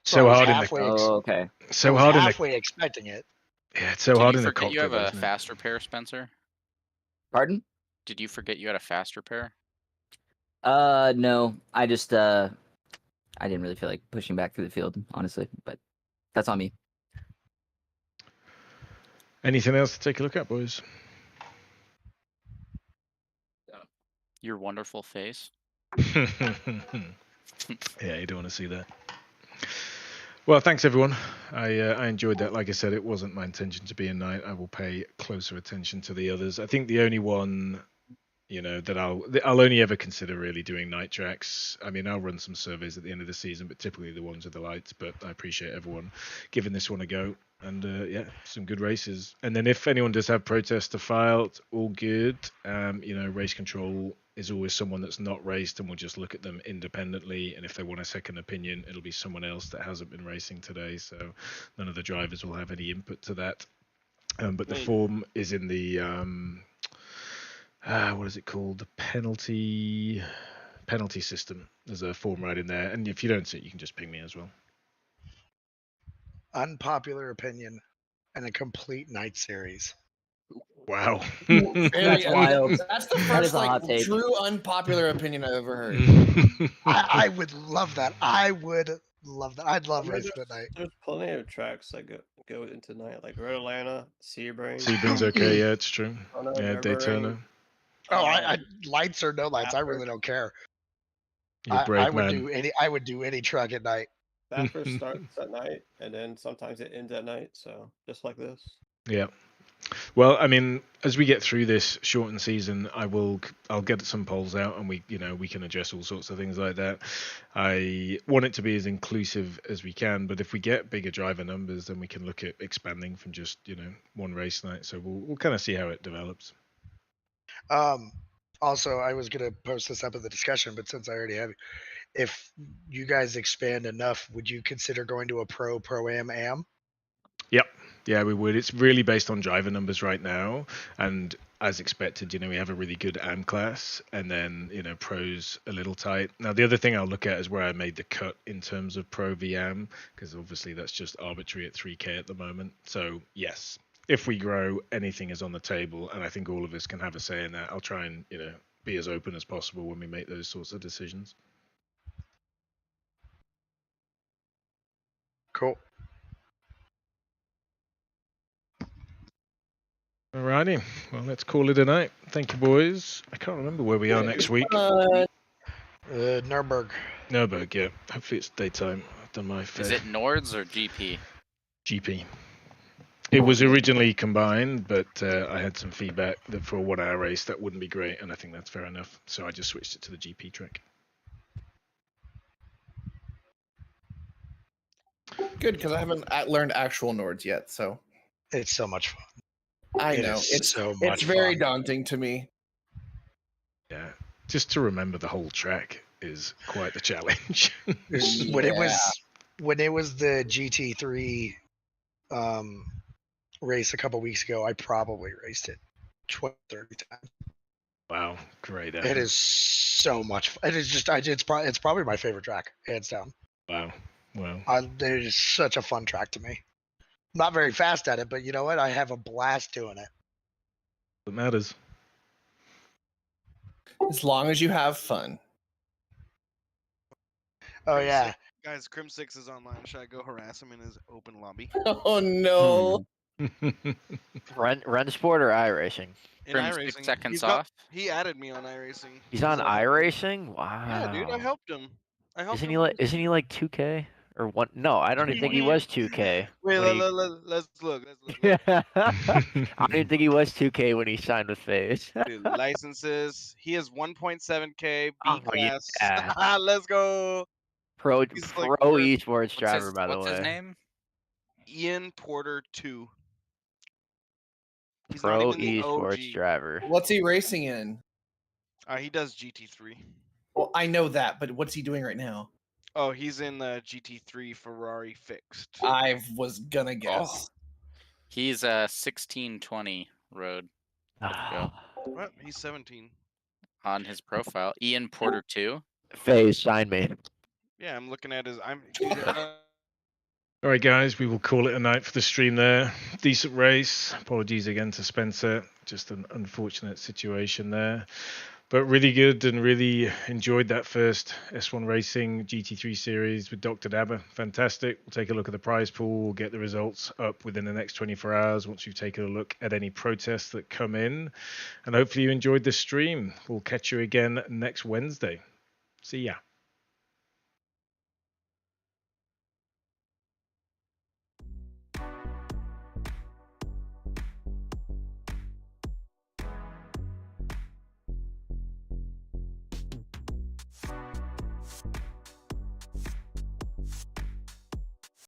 Speaker 1: So hard in
Speaker 14: the.
Speaker 2: Okay.
Speaker 1: So hard in the.
Speaker 14: Halfway expecting it.
Speaker 1: Yeah, it's so hard in the
Speaker 7: cockpit. Did you forget you have a
Speaker 1: isn't it?
Speaker 7: fast repair, Spencer?
Speaker 2: Pardon?
Speaker 7: Did you forget you had a fast repair?
Speaker 2: No. I just I didn't really feel like pushing back through the field, honestly, but that's on me.
Speaker 1: Anything else to take a look at, boys?
Speaker 7: Your wonderful face.
Speaker 1: Yeah, you don't want to see that. Well, thanks everyone. I enjoyed that. Like I said, it wasn't my intention to be a night. I will pay closer attention to the others. I think the only one, that I'll only ever consider really doing night tracks. I mean, I'll run some surveys at the end of the season, but typically the ones with the lights. But I appreciate everyone giving this one a go. And yeah, some good races. And then if anyone does have protests to file, it's all good. Race control is always someone that's not raced, and we'll just look at them independently. And if they want a second opinion, it'll be someone else that hasn't been racing today. So none of the drivers will have any input to that. But the form is in the what is it called? The penalty system. There's a form right in there, and if you don't see it, you can just ping me as well.
Speaker 14: Unpopular opinion and a complete night series.
Speaker 1: Wow.
Speaker 2: That's wild.
Speaker 15: That's the first true unpopular opinion I've ever heard.
Speaker 14: I would love that. I'd love racing at night.
Speaker 11: There's plenty of tracks that go into night, like Road Atlanta, Sebring.
Speaker 1: Sebrings okay, yeah, it's true. Yeah, Daytona.
Speaker 14: Oh, I lights or no lights, I really don't care. I would do any truck at night.
Speaker 11: Bathurst starts at night, and then sometimes it ends at night. So just like this.
Speaker 1: Yeah. Well, I mean, as we get through this shortened season, I'll get some polls out, and we can address all sorts of things like that. I want it to be as inclusive as we can, but if we get bigger driver numbers, then we can look at expanding from just one race night. So we'll kind of see how it develops.
Speaker 14: Also, I was gonna post this up in the discussion, but since I already have, if you guys expand enough, would you consider going to a pro-am?
Speaker 1: Yep. Yeah, we would. It's really based on driver numbers right now, and as expected, we have a really good AM class, and then pros a little tight. Now, the other thing I'll look at is where I made the cut in terms of pro VM, because obviously that's just arbitrary at 3K at the moment. So yes, if we grow, anything is on the table, and I think all of us can have a say in that. I'll try and be as open as possible when we make those sorts of decisions.
Speaker 14: Cool.
Speaker 1: Alrighty, well, let's call it a night. Thank you, boys. I can't remember where we are next week.
Speaker 14: Nuremberg.
Speaker 1: Nuremberg, yeah. Hopefully it's daytime. I've done my fair.
Speaker 7: Is it Nords or GP?
Speaker 1: GP. It was originally combined, but I had some feedback that for a 1 hour race that wouldn't be great, and I think that's fair enough. So I just switched it to the GP track.
Speaker 15: Good, because I haven't learned actual Nords yet, so
Speaker 14: it's so much fun.
Speaker 15: I know it's very daunting to me.
Speaker 1: Yeah, just to remember the whole track is quite the challenge.
Speaker 14: When it was the GT3 race a couple weeks ago, I probably raced it 20, 30 times.
Speaker 1: Wow, great!
Speaker 14: It is so much fun. It is just it's probably my favorite track, hands down.
Speaker 1: Wow.
Speaker 14: It is such a fun track to me. Not very fast at it, but you know what? I have a blast doing it.
Speaker 1: It matters.
Speaker 15: As long as you have fun.
Speaker 14: Oh yeah.
Speaker 9: Guys, Crim6 is online. Should I go harass him in his open lobby?
Speaker 15: Oh no.
Speaker 8: Run sport or iRacing?
Speaker 9: In iRacing.
Speaker 7: 6 seconds
Speaker 9: off.
Speaker 7: off.
Speaker 9: He added me on iRacing.
Speaker 8: He's on iRacing? Wow.
Speaker 9: Yeah, dude, I helped him.
Speaker 8: Isn't he like 2K or one? No, I don't even think he was 2K.
Speaker 9: Wait, let's look.
Speaker 8: I don't even think he was 2K when he signed with FaZe.
Speaker 9: Dude, licenses. He is 1.7K B class.
Speaker 8: Yeah.
Speaker 9: Let's go.
Speaker 8: Pro esports
Speaker 7: What's
Speaker 8: driver, by the way.
Speaker 7: What's his name?
Speaker 9: Ian Porter 2. He's
Speaker 8: Pro
Speaker 9: not even the
Speaker 8: esports
Speaker 9: OG.
Speaker 8: driver.
Speaker 15: What's he racing in?
Speaker 9: He does GT3.
Speaker 15: Well, I know that, but what's he doing right now?
Speaker 9: Oh, he's in the GT3 Ferrari fixed.
Speaker 15: I was gonna guess.
Speaker 7: He's 1620 road. Let's go.
Speaker 9: What? He's 17.
Speaker 7: On his profile, Ian Porter 2.
Speaker 8: FaZe, sign me.
Speaker 9: Yeah, I'm looking at his.
Speaker 1: All right, guys, we will call it a night for the stream there. Decent race. Apologies again to Spencer. Just an unfortunate situation there. But really good, and really enjoyed that first S1 Racing GT3 Series with Dr. Dabber. Fantastic. We'll take a look at the prize pool. We'll get the results up within the next 24 hours once we've taken a look at any protests that come in. And hopefully you enjoyed the stream. We'll catch you again next Wednesday. See ya.